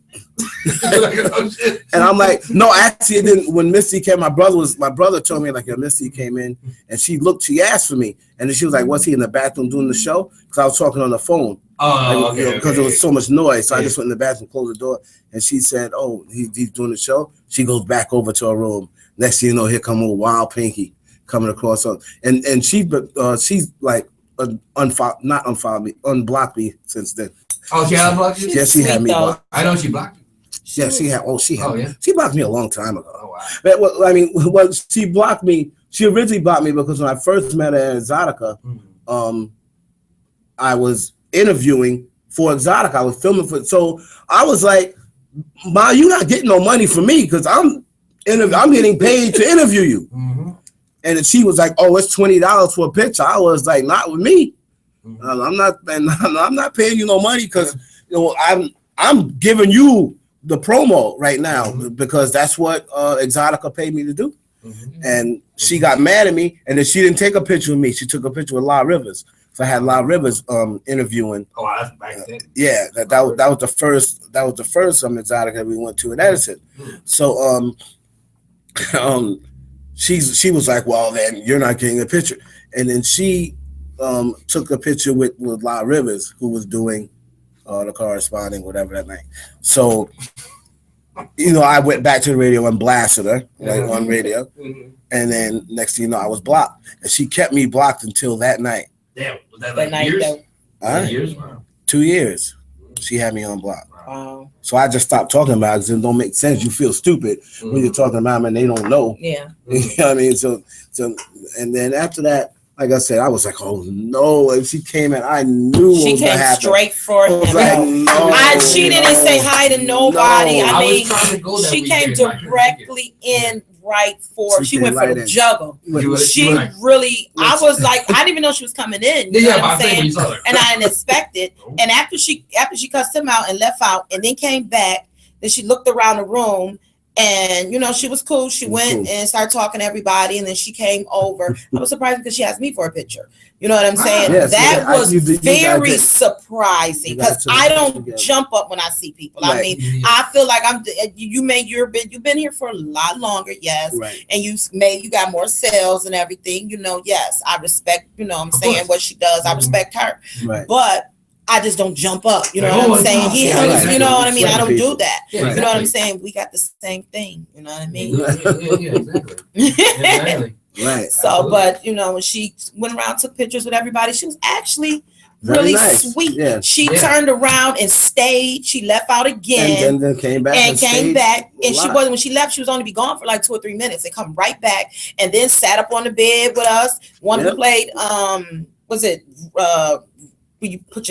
Like, oh, shit. And I'm like, no, actually, it didn't. When Misty came, my brother told me like, Misty came in and she asked for me, and then she was like, was he in the bathroom doing the show? Because I was talking on the phone. Oh, Like, because there was so much noise, so I just went in the bathroom, closed the door, and she said, "Oh, he's doing the show." She goes back over to her room. Next thing you know, here come old Wild Pinky coming across, and she's like unblocked me since then. Oh, she had blocked you? Yeah, she had me blocked. I know she blocked you. Yeah, she had. Oh, she had. Oh, yeah? She blocked me a long time ago. Oh, wow. But, well, I mean, well, she blocked me. She originally blocked me because when I first met her at Exotica, I was interviewing for Exotica. I was filming for. So I was like, "Ma, you not getting no money from me because I'm I'm getting paid to interview you. Mm-hmm. And then she was like, "Oh, it's $20 for a picture." I was like, "Not with me. I'm not paying you no money because I'm giving you the promo right now because that's what Exotica paid me to do." And she got mad at me, and then she didn't take a picture of me. She took a picture with La Rivers. So I had La Rivers interviewing. Oh, that's back then. Yeah, that was the first Exotica we went to in Edison. So she was like, "Well, then you're not getting a picture." And then she took a picture with La Rivers, who was doing the corresponding, whatever that night. So, I went back to the radio and blasted her on radio. And then next thing you know, I was blocked. And she kept me blocked until that night. Damn, was that That night, years? though. Years? Wow. 2 years. She had me on block. Wow. So I just stopped talking about it because it don't make sense. You feel stupid when you're talking about them and they don't know. Yeah. You know what I mean? So and then after that, like I said, I was like, "Oh no!" If she came in, I knew what She was came gonna happen. straight for I was him. like, no. She didn't say hi to nobody. No. I was mean, trying to go that she came weekend, but I couldn't directly in right for. She She went came for right the in. juggle. She Right. really. I was like, I didn't even know she was coming in. You know Yeah, what but I'm I think saying? we saw her. And I didn't expect it. And after she cussed him out and left out, and then came back, then she looked around the room. And she was cool. She went and started talking to everybody, and then she came over. I was surprised because she asked me for a picture. You know what I'm saying? Yes, That was you very guys surprising You guys because took I a picture don't together. jump up when I see people. I Right. mean, I feel like you've been here for a lot longer, yes, Right. and you got more sales and everything. Yes, I respect. I'm Of saying course. what she does. I respect her, Right. but I just don't jump up. You know Like, what oh, I'm saying? it's He, awesome. Yeah, you know what I mean? I don't people. do that. Yeah, You know what I'm exactly. saying? We got the same thing. You know what I mean? Yeah, exactly. Exactly. Right. So, but when she went around, took pictures with everybody, she was actually Very really nice. sweet. Yeah. She Yeah. turned around and stayed. She left out again And then came back and came stayed back. a And she lot. wasn't, when she left, she was only be gone for like 2 or 3 minutes and come right back and then sat up on the bed with us. One Yep. who played was it where you put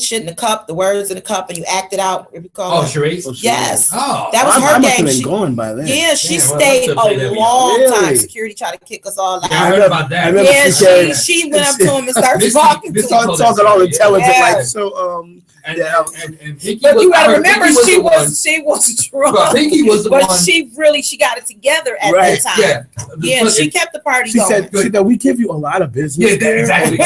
shit in the cup, the words in the cup, and you act it out. What we call Oh, it. charades? Yes. Oh. That was I her must have game. been She- going by then. Yeah, she Yeah, well, stayed that's the play that a we- long time. Really? Security tried to kick us all out. Yeah, I heard about that. I remember Yeah, she said- she went up to him and started Misty- talking to Misty him. Started told that talking all story, intelligent, yeah. like so. And, Yeah. and Pinky But was, you I gotta heard remember, Pinky was she the one- was drunk. Well, Pinky was the But one. she got it together at Right. that time. Yeah. Yeah, she kept the party She going. said, "We give you a lot of business." Yeah, that, exactly.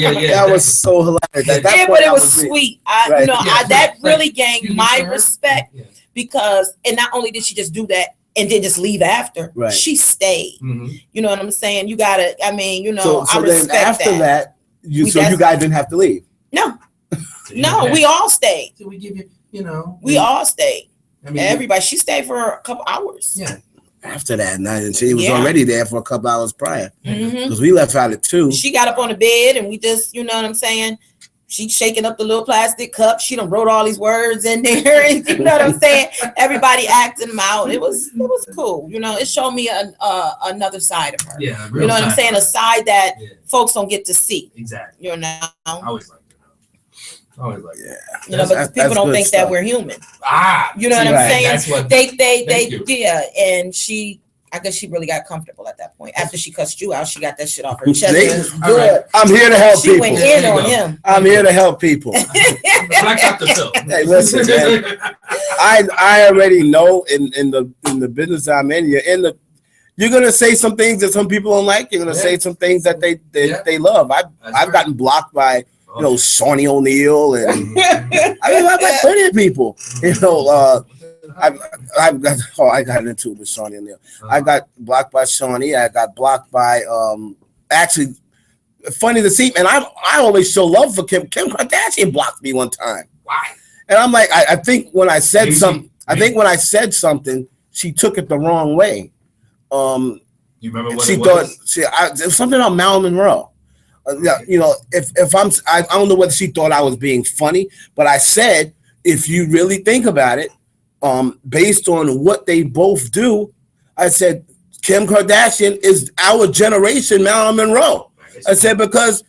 Yeah. That was so hilarious. At that Yeah, point, but it I was really- sweet. Right. That really You gained used my to her? respect Yeah. because, and not only did she just do that and then just leave after, Right. she stayed. Mhm. You know what I'm saying? You gotta, I mean, So I then respect after that, you guys didn't have to leave. No, So no, yeah. we all stayed. So we give you, We all stayed. I mean, Everybody. She stayed for a couple hours. Yeah. After that night, and she was Yeah. already there for a couple hours prior Mhm. because we left out at 2. She got up on the bed and we just, you know what I'm saying? She shaking up the little plastic cup. She done wrote all these words in there. And you know what I'm saying? Everybody acting them out. It was cool. It showed me another side of her. Yeah. You know what I'm saying? A side that Yeah, folks don't get to see. exactly. I I always liked it. Always liked it. Yeah. but people that's don't good think stuff. that we're human. You know what I'm saying? That's what. They, Thank you. yeah. And I guess she really got comfortable at that point. After she cussed you out, she got that shit off her chest. See? It was All right. good. I'm here to help She went people. in There you on go. him. I'm here to help people. Black Dr. Phil. Hey, listen, man. I already know in the business I'm in, you're gonna say some things that some people don't like. You're gonna Yeah. say some things that they Yeah. they love. I've right. gotten blocked by Shawnee O'Neal and I've got plenty of people. I got into it with Shawnee O'Neal. I got blocked by Shawnee. I got blocked by actually funny to see, man. I always show love for Kim. Kim Kardashian blocked me one time. Why? And I'm like, I think when I said Maybe- something, I maybe- think when I said something, she took it the wrong way. You remember what She it thought was? it was something on Marilyn Monroe. Yeah, if I don't know whether she thought I was being funny, but I said, if you really think about it, based on what they both do, I said Kim Kardashian is our generation Marilyn Monroe. I said because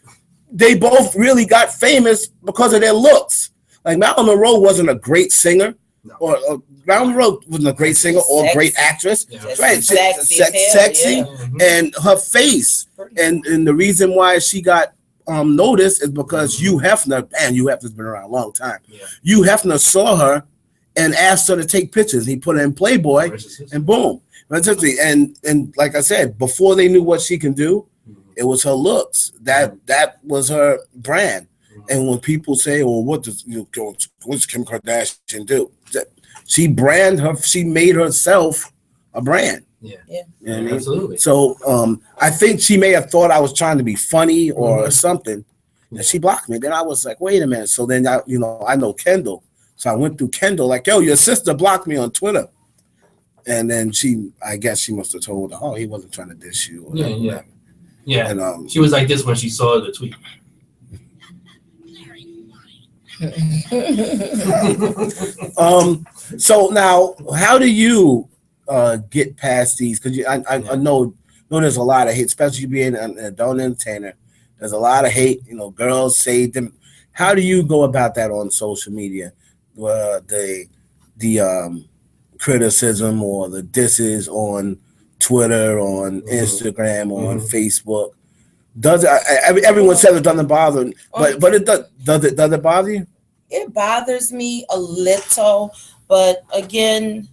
they both really got famous because of their looks. Like Marilyn Monroe wasn't a great singer, No. or Marilyn Monroe wasn't a great singer or a great actress. Yeah. Just Right, sexy, as hell, sexy, yeah. Mhm. and her face, and the reason why she got noticed is because Hugh Hefner, and Hugh Hefner's been around a long time. Yeah. Hugh Hefner saw her and asked her to take pictures. He put her in Playboy, and boom. And like I said, before they knew what she can do, it was her looks. That was her brand. And when people say, "Well, what's Kim Kardashian do?" She made herself a brand. Yeah. Yeah. You know what I mean? Absolutely. So I think she may have thought I was trying to be funny or something, and she blocked me. Then I was like, wait a minute. So then I know Kendall, so I went through Kendall like, yo, your sister blocked me on Twitter, and then I guess she must have told her, oh, he wasn't trying to diss you. Or whatever. Yeah. And She was like this when she saw the tweet. So now, how do you get past these? Because I know there's a lot of hate, especially being an adult entertainer. There's a lot of hate. Girls say them. How do you go about that on social media? The criticism or the disses on Twitter, on Instagram, on Facebook. Does it? Everyone says it doesn't bother them, but it does. Does it bother you? It bothers me a little, but again,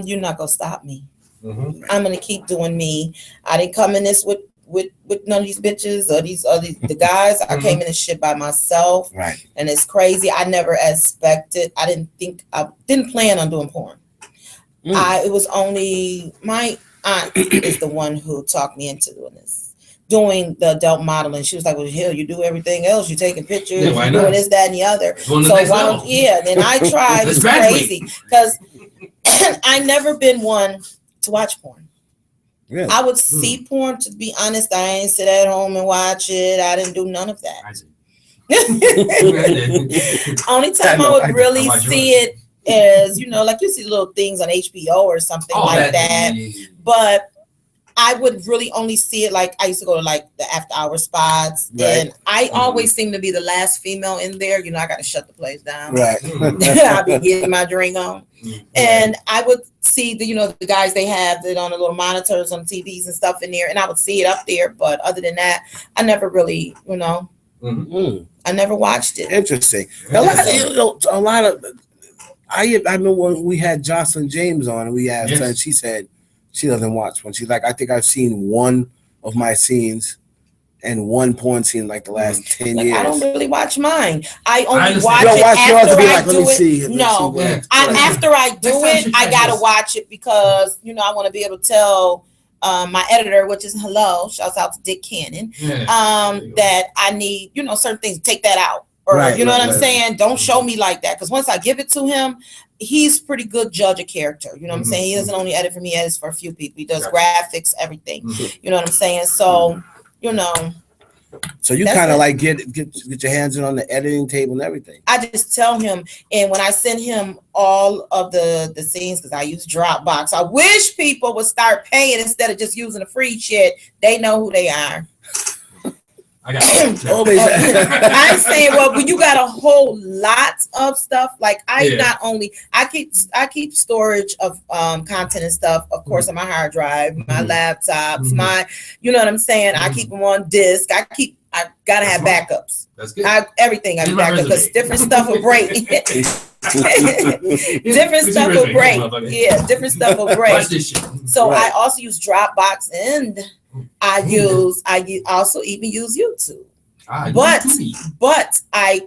you're not gonna stop me. Mm-hmm. I'm gonna keep doing me. I didn't come in this with none of these bitches or the guys. I came in this shit by myself, Right? And it's crazy. I never expected. I didn't plan on doing porn. It was only my aunt is the one who talked me into doing the adult modeling. She was like, well, hell, you do everything else. You're taking pictures, why you're not? doing this, that, and the other. Go on the So next why level. don't, then I tried. Let's It's graduate. crazy because I never been one to watch porn. Really? I would see porn, to be honest. I ain't sit at home and watch it. I didn't do none of that. I see. Only time I would really see it is, like you see little things on HBO or something like that. But I would really only see it like I used to go to like the after hour spots, and I always seem to be the last female in there. I got to shut the place down. Right. I'll be getting my drink on, and I would see the guys they have that on the little monitors on TVs and stuff in there, and I would see it up there. But other than that, I never really, I never watched it. Interesting. A lot of. I remember when we had Jocelyn James on, and we asked her, and she said she doesn't watch one. She's like, I think I've seen one of my scenes and one porn scene like the last 10 years. I don't really watch mine. I only watch it after I let do me it. see. No, Yeah. after I do Next time it, she I tries gotta this. watch it because I want to be able to tell my editor, which is hello, shouts out to Dick Cannon, that I need certain things. Take that out, or what I'm saying. Don't show me like that, because once I give it to him, he's pretty good judge of character. You know what I'm saying? He doesn't only edit for me, he edits for a few people. He does graphics, everything. You know what I'm saying? So So you kind of like get your hands in on the editing table and everything. I just tell him, and when I send him all of the scenes, because I use Dropbox, I wish people would start paying instead of just using the free shit. They know who they are. I got Always. I'm saying, well, when you got a whole lot of stuff, like not only I keep storage of content and stuff, of course, on my hard drive, my laptops, my, you know what I'm saying? I keep them on disk. I gotta have backups. That's good. Everything I backup, because different stuff will break. Different stuff will break. Yeah, different stuff will break. Watch this shit. So I also use Dropbox, and I also even use YouTube. But I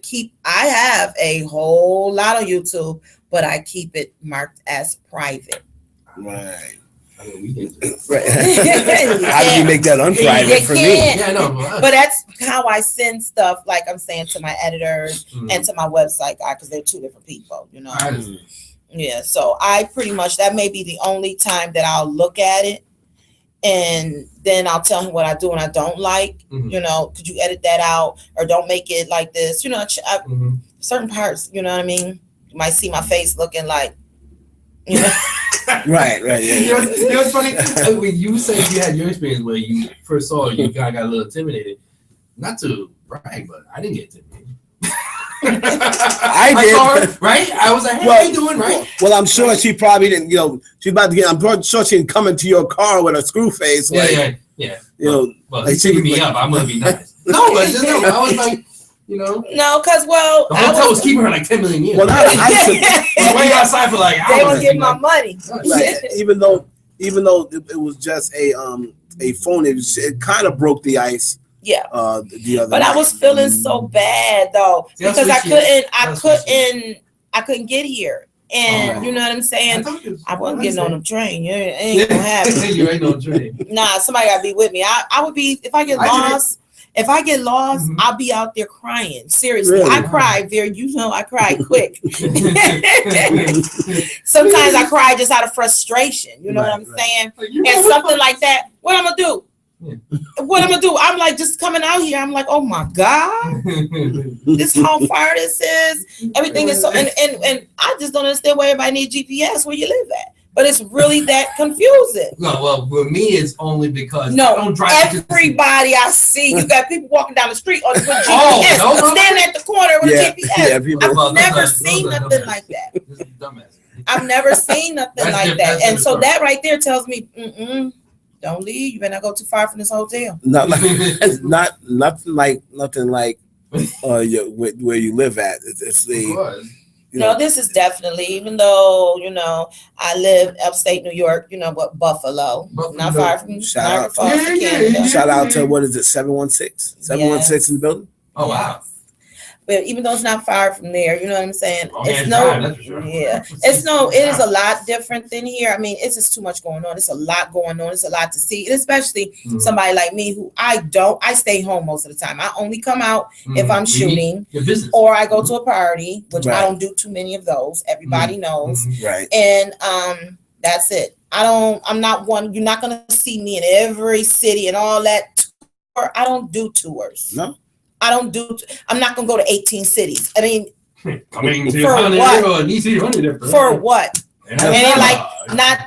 have a whole lot of YouTube, but I keep it marked as private. Right. I mean, we did. Right. How do you make that unprivate for me? Yeah, no, but that's how I send stuff, like I'm saying, to my editors and to my website guy, because they're two different people, Yeah, so I pretty much, that may be the only time that I'll look at it, and then I'll tell him what I do and I don't like. Could you edit that out, or don't make it like this? Certain parts, you know what I mean? You might see my face looking like, Right. Yeah. You know what's funny? When you said you had your experience where you first saw it, you kind of got a little intimidated. Not to brag, but I didn't get intimidated. I did. saw her, right? I was like, hey, how you doing, right? Well, I'm sure she probably didn't. She's about to get. I'm sure she didn't come into your car with a screw face. Yeah. Well, like she picking me up. I'm gonna be nice. No, but just no. I was like, No, because the hotel was keeping her like 10 million years. Well, I waited outside for like they hours. don't get my money. Right. Even though it was just a phone, it kind of broke the ice. Yeah. The other But night. I was feeling so bad though because I couldn't get here, and you know what I'm saying. I wasn't getting on the train. It ain't gonna happen. You ain't no train. Nah, somebody gotta be with me. I would be if I get lost. If I get lost, I'll be out there crying. Seriously, Really? I cry I cry quick. Sometimes I cry just out of frustration. You know what I'm saying? And something like that. What I'm gonna do? What I'm gonna do? I'm like just coming out here. I'm like, oh my God, this how far this is. Everything is so, and I just don't understand why everybody needs GPS where you live at. But it's really that confusing. No, well, for me, it's only because No, I don't drive. everybody I see, you got people walking down the street on with GPS, no. standing at the corner with a GPS. Yeah, people. I've never seen nothing like that. This is dumbass. I've never seen nothing like that. And so that right there tells me, don't leave. You better not go too far from this hotel. Nothing like where you live at. It's the. No, this is definitely, even though, I live upstate New York, Buffalo. Not far from Niagara Falls, Canada. Shout out to, what is it, 716? 716 in the building? Oh, wow. But even though it's not far from there, you know what I'm saying? It It is a lot different than here. I mean, it's just too much going on. It's a lot going on. It's a lot to see. And especially somebody like me who I stay home most of the time. I only come out if I'm shooting or I go to a party, which I don't do too many of those. Everybody knows. Right. And that's it. I'm not one, you're not going to see me in every city and all that tour. I don't do tours. No. I'm not gonna go to 18 cities. I mean, coming to for what? And like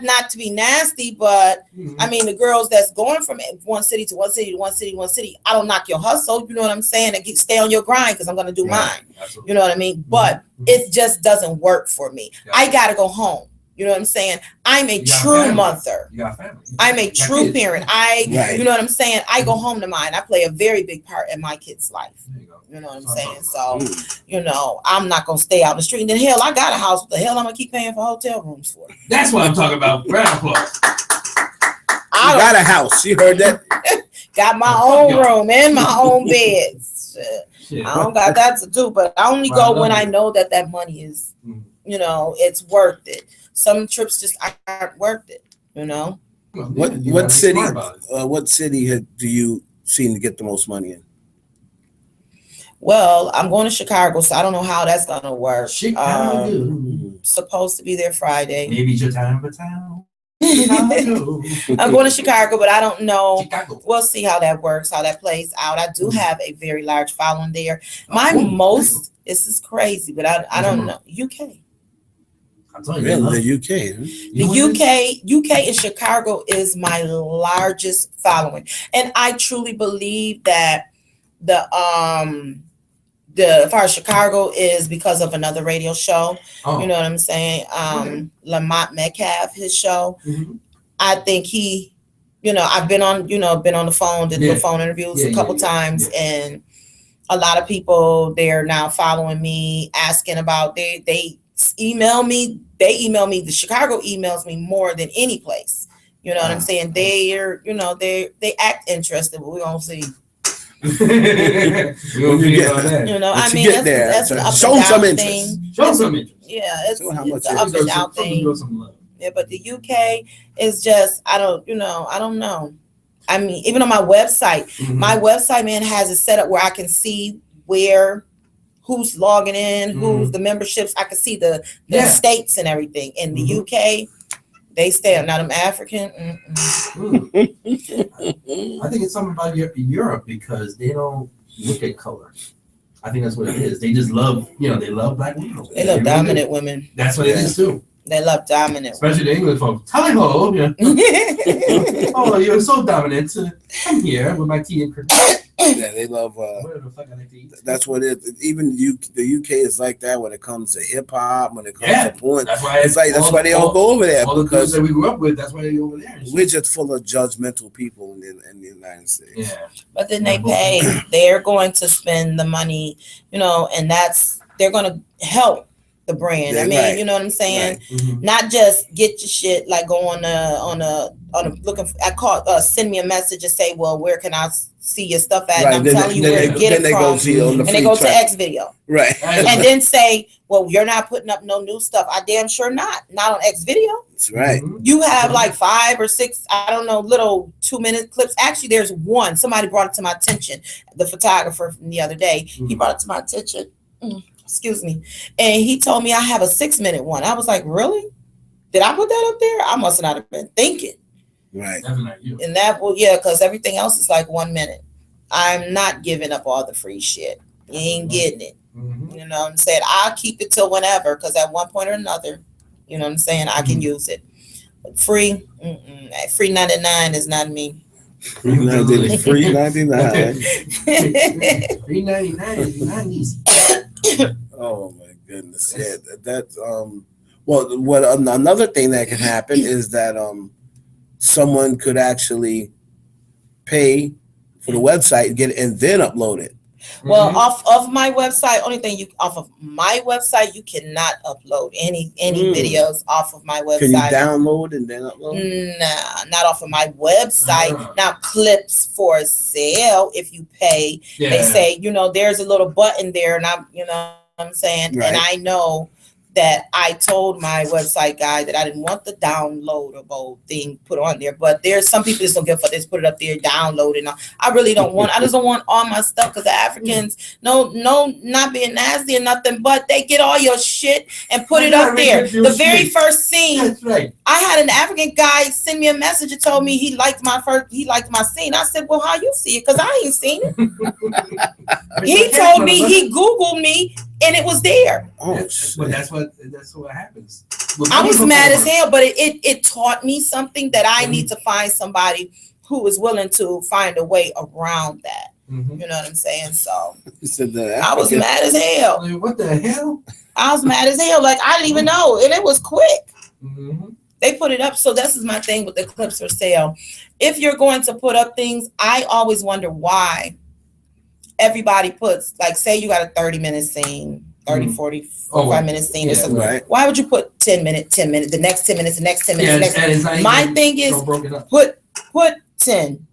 not to be nasty, but I mean the girls that's going from one city to one city to one city to one city. I don't knock your hustle. You know what I'm saying? And stay on your grind because I'm gonna do mine. Absolutely. You know what I mean? But it just doesn't work for me. Yeah. I gotta go home. You know what I'm saying? I'm a true mother. You got family. I'm a true parent. You know what I'm saying? I go home to mine. I play a very big part in my kid's life. You know what I'm saying? So, I'm not going to stay out in the street. And then hell, I got a house. What the hell I'm going to keep paying for hotel rooms for? That's what I'm talking about. Round of applause. I got a house. You heard that? Got my own room and my own bed. Shit. I don't got that to do, but I only go when I know that money is, it's worth it. Some trips just aren't worth it, What city? What city do you seem to get the most money in? Well, I'm going to Chicago, so I don't know how that's gonna work. Chicago. Supposed to be there Friday. Maybe your time for town. I'm going to Chicago, but I don't know. Chicago. We'll see how that works, how that plays out. I do have a very large following there. This is crazy, but I don't know. UK. Really, the UK. The UK in Chicago is my largest following, and I truly believe that the as far as Chicago is because of another radio show. You know what I'm saying? Lamont Metcalf, his show. I think he, I've been on the phone, did the phone interviews a couple times, and a lot of people they're now following me, asking about they email me. The Chicago emails me more than any place. You know what I'm saying? They're, they act interested, but we're gonna see. That's an up show and some down interest. thing. Show some interest. Yeah, it's an up and down thing. Yeah, but the UK is just I don't know. I mean, even on my website, my website has it set up where I can see who's logging in, who's the memberships. I can see the states and everything. In the UK, they stay. Now them African. I think it's something about Europe because they don't look at color. I think that's what it is. They just love, they love black women. They love dominant women. That's what it is too. They love dominant. Especially the English folks. Tally-ho. Oh, you're so dominant. Come here with my tea and cream. Yeah, they love. Whatever the fuck I like to eat. That's what it. Even the UK is like that when it comes to hip hop. When it comes Yeah, to porn, That's why it's like that's why they all go over there all the dudes because that we grew up with. That's why they go over there. and shit. we're just full of judgmental people in the United States. Yeah. But then they pay, they're going to spend the money, and they're going to help the brand. I Yeah, mean, right. you know what I'm saying? Right. Mhm. Not just get your shit, like go on a looking for, I call send me a message and say, well, where can I see your stuff at? Right. And I'm telling you where to get then it they go from. see on the And free they go to track. X Video. Right. And then say, well, you're not putting up no new stuff. I damn sure not on X Video. That's right. Mhm. You have like 5 or 6, I don't know, little 2-minute clips. Actually, there's one. Somebody brought it to my attention. The photographer from the other day, he brought it to my attention. Excuse me. And he told me I have a 6-minute one. I was like, really? Did I put that up there? I must not have been thinking. Right. Definitely you. And that, well, yeah, because everything else is like 1 minute. I'm not giving up all the free shit. You ain't getting it. Mhm. You know what I'm saying? I'll keep it till whenever, because at one point or another, you know what I'm saying, I can use it. But free, free 99 is not me. Free 99. Free 99. $3.99 is not easy. Oh my goodness. Yeah. That's Well, what another thing that can happen is that someone could actually pay for the website, get it, and then upload it. Well, Mhm. off of my website, off of my website, you cannot upload any videos off of my website. Can you download and then upload? Nah, not off of my website. Ah. Now, clips for sale, if you pay, Yeah. they say, there's a little button there, and I'm, what I'm saying, Right. and I know that I told my website guy that I didn't want the downloadable thing put on there, but there's some people just don't give a fuck. They just put it up there, download it. I really don't want. I just don't want all my stuff because the Africans, no, not being nasty or nothing, but they get all your shit and put it up there. The very first scene, That's right. I had an African guy send me a message and told me he liked my scene. I said, well, how you see it? Because I ain't seen it. He told me, he Googled me, and it was there. Oh, But shit. that's what happens. I was mad as hell, but it taught me something that I need to find somebody who is willing to find a way around that. Mhm. You know what I'm saying? So You said that I was African- mad as hell. Like, what the hell? I was mad as hell. Like, I didn't even know. And it was quick. Mhm. They put it up. So this is my thing with the clips for sale. If you're going to put up things, I always wonder why everybody puts, like, say you got a 30-minute scene, 30, 40, 45-minute scene or Yeah, something. right. Why would you put 10 minutes, the next 10 minutes, the next 10 minutes, Yeah, the next? and it's not My even thing is so broken up. put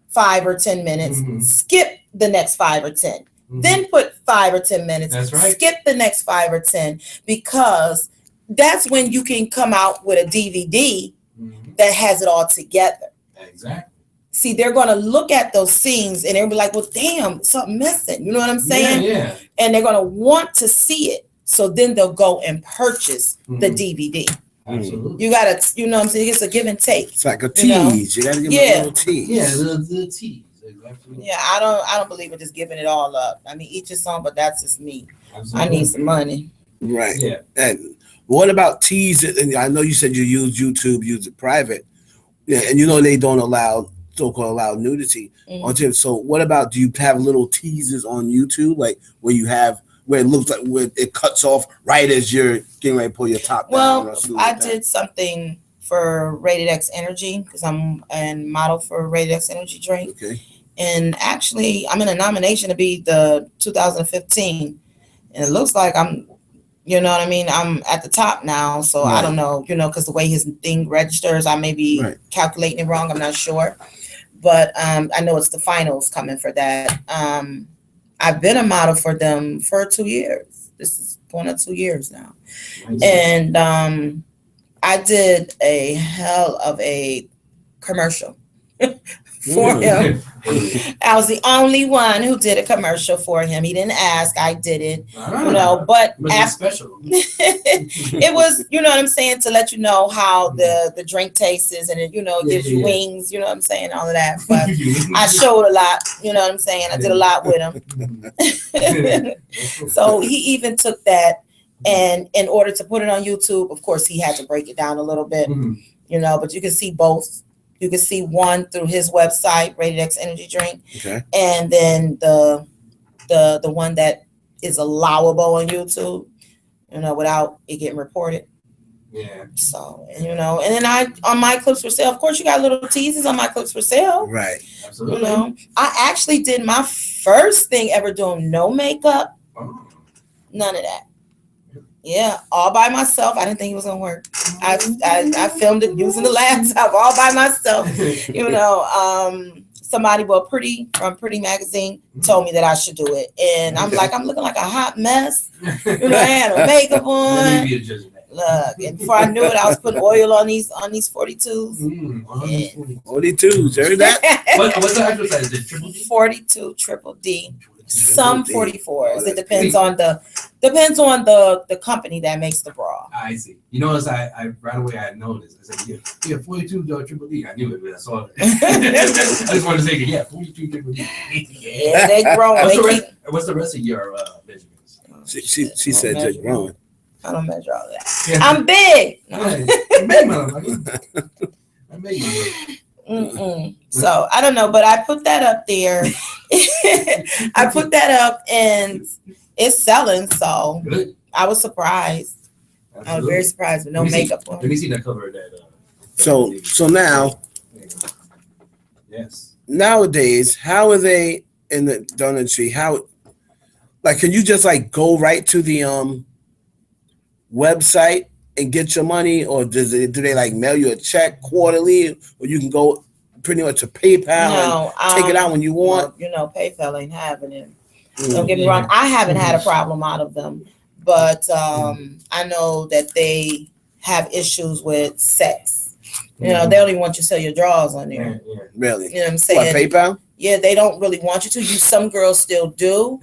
5 or 10 minutes, Mhm. skip the next 5 or 10. Mhm. Then put 5 or 10 minutes, That's right. skip the next 5 or 10, because that's when you can come out with a DVD Mhm. that has it all together. Exactly. See, they're going to look at those scenes and they'll be like, well, damn, something missing. You know what I'm saying? Yeah. And they're going to want to see it. So then they'll go and purchase the Mhm. DVD. Absolutely. You got to, you know what I'm saying? It's a give and take. It's like a You know? tease. You gotta give them Yeah. a little tease. Yeah, the tease. Absolutely. Yeah, I don't believe in just giving it all up. I mean, each his own, but that's just me. I Absolutely. need some money. Right. Yeah. And what about tease? And I know you said you use YouTube, use it private. Yeah, and they don't allow so-called allow nudity on Mhm. TV. So what about, do you have little teases on YouTube, like where it looks like where it cuts off right as you're getting ready to pull your top down? Well, or something I like that? did something for Rated X Energy because I'm a model for Rated X Energy drink. Okay. And actually, I'm in a nomination to be the 2015. And it looks like I'm, you know what I mean? I'm at the top now. So I Right. don't know, because the way his thing registers, I may be Right. calculating it wrong. I'm not sure. But I know it's the finals coming for that. I've been a model for them for 2 years. This is going on 2 years now. And I did a hell of a commercial for him. I was the only one who did a commercial for him. He didn't ask, I did it, but But it's after special. it was, you know what I'm saying, to let you know how the drink tastes and it, gives you Yeah. wings, you know what I'm saying, all of that. But I showed a lot, you know what I'm saying. I did a lot with him. So he even took that, and in order to put it on YouTube, of course, he had to break it down a little bit, Mhm. but you can see both, You can see one through his website, Rated X Energy Drink, Okay. and then the one that is allowable on YouTube, without it getting reported. Yeah. So, and then on my clips for sale, of course, you got little teases on my clips for sale. Right. Absolutely. I actually did my first thing ever doing no makeup, Oh. none of that. Yeah, all by myself. I didn't think it was gonna work. I filmed it using the laptop all by myself. Somebody from Pretty Magazine told me that I should do it, and I'm like, I'm looking like a hot mess. I had a makeup on. Look, and before I knew it, I was putting oil on these 42s. 42s, heard that? What's the actual size? Is it triple D? 42 triple D. Some D. 44s. Oh, It depends on the company that makes the bra. I see. You notice I right away I had known this. I said, yeah, 42 triple D. I knew it when I saw it. I just wanted to say, yeah, 42 triple D. Yeah, they grow. What's the rest of your measurements? She said just growing. I don't measure all that. Yeah. I'm big. I made you. So I don't know, but I put that up there. I put that up and it's selling. So Good. I was surprised. Absolutely. I was very surprised with no makeup on. Let me see the cover of that. So now, yes. nowadays, how are they in the donut industry? How, like, can you just like go right to the website and get your money, or do they like mail you a check quarterly, or you can go pretty much to PayPal and take it out when you want? Well, PayPal ain't having it. Don't get me wrong. I haven't had a problem out of them, but I know that they have issues with sex. They don't even want you to sell your drawers on there. Really? You know what I'm saying? What, PayPal? Yeah, they don't really want you to. Some girls still do,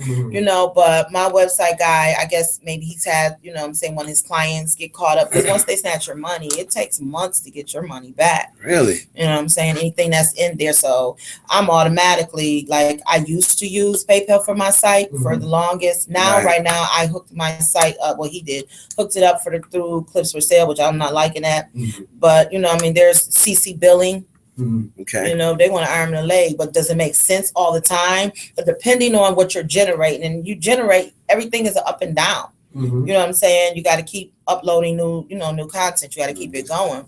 but my website guy, I guess maybe he's had, one of his clients get caught up. Because once they snatch your money, it takes months to get your money back. Really? You know what I'm saying? Anything that's in there. So I'm automatically, like, I used to use PayPal for my site for the longest. Now, right now, I hooked my site up. Well, he did. Hooked it up through Clips for Sale, which I'm not liking that. But, there's CC billing. Okay. They want to arm and a leg, but does it make sense all the time? But depending on what you're generating, and you generate, everything is up and down. You know what I'm saying? You got to keep uploading new content. You got to keep it going.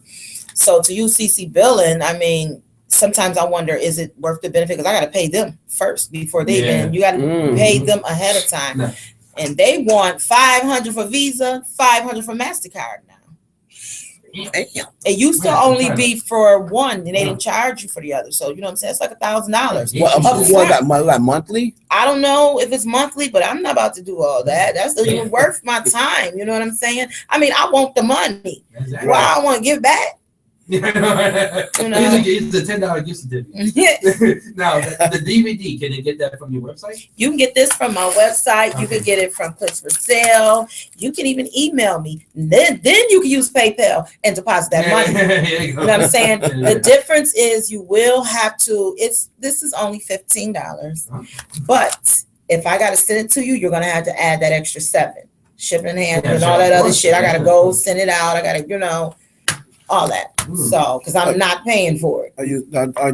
So to use CC billing, sometimes I wonder, is it worth the benefit? Because I got to pay them first before they even. You got to pay them ahead of time, and they want $500 for Visa, $500 for MasterCard now. It used to only be for one, and they didn't charge you for the other. So you know what I'm saying? It's like $1,000. What, monthly? I don't know if it's monthly, but I'm not about to do all that. That's not even worth my time. You know what I'm saying? I want the money. Exactly. Well, I want to give back. It's a $10 gift certificate. Now, the DVD, can you get that from your website? You can get this from my website. Okay. You can get it from Clips for Sale. You can even email me. Then you can use PayPal and deposit that money. You know what I'm saying? The difference is you will have to. This is only $15, but if I got to send it to you, you're gonna have to add that extra $7, shipping and handling and all that other shit. I gotta go send it out. I gotta all that. So, because I'm not paying for it.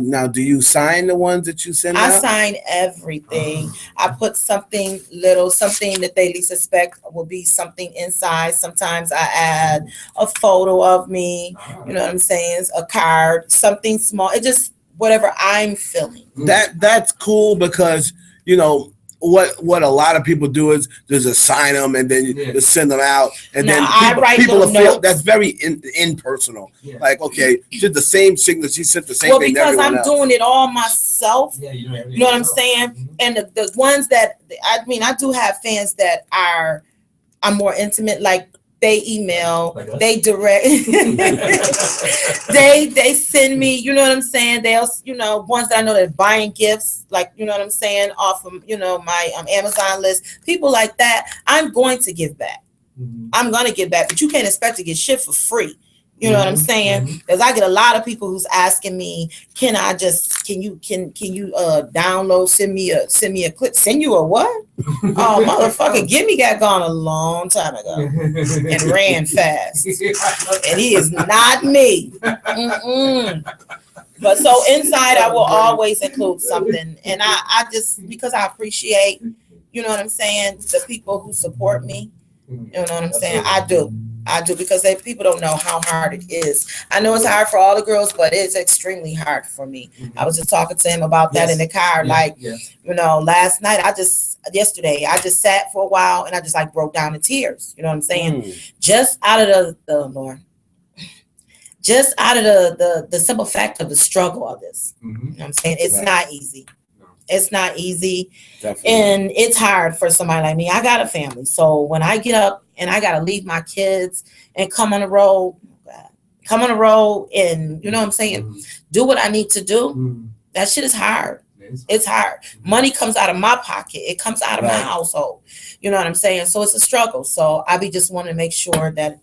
Now, do you sign the ones that you send out? I sign everything. I put something that they least suspect will be something inside. Sometimes I add a photo of me, you know what I'm saying? A card, something small. It just, whatever I'm feeling. That's cool because, what a lot of people do is just sign them and then you send them out, and then people feel that's very impersonal. Yeah. Like, okay, did the same signature, she sent the same thing. Well, because I'm else. doing it all myself. Yeah, you know what I'm saying? And the ones that I do have fans that I'm more intimate, like. They email, they direct, they send me, you know what I'm saying? They'll, ones that I know that are buying gifts, like, you know what I'm saying, off of, my Amazon list, people like that, I'm going to give back. I'm going to give back, but you can't expect to get shit for free. You know what I'm saying? Because I get a lot of people who's asking me, can you download, send me a clip, send you a what? Oh, motherfucker, Gimme got gone a long time ago and ran fast. And he is not me. But so inside, I will always include something, and I just because I appreciate, you know what I'm saying, the people who support me. You know what I'm saying? I do because people don't know how hard it is. I know it's hard for all the girls, but it's extremely hard for me. I was just talking to him about that in the car. You know, last night yesterday, I just sat for a while and I just like broke down in tears. You know what I'm saying? Just out of the simple fact of the struggle of this. You know what I'm saying? It's not easy. It's not easy. Definitely. And it's hard for somebody like me. I got a family. So when I get up and I got to leave my kids and come on the road and, you know what I'm saying, do what I need to do, that shit is hard. It's hard. Money comes out of my pocket. It comes out of my household. You know what I'm saying? So it's a struggle. So I be just wanting to make sure that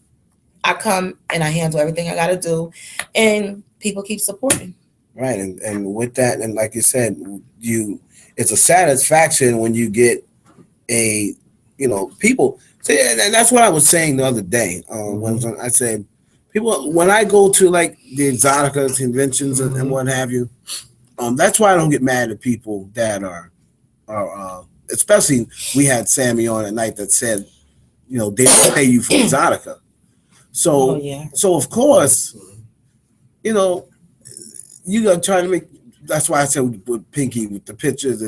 I come and I handle everything I got to do and people keep supporting. Right, and with that, and like you said, it's a satisfaction when you get people say, and that's what I was saying the other day. When I said people, when I go to like the Exotica conventions and what have you, that's why I don't get mad at people that are especially we had Sammy on at night that said, they don't pay you for Exotica, so so of course, you gotta try to make. That's why I said with Pinky with the pictures.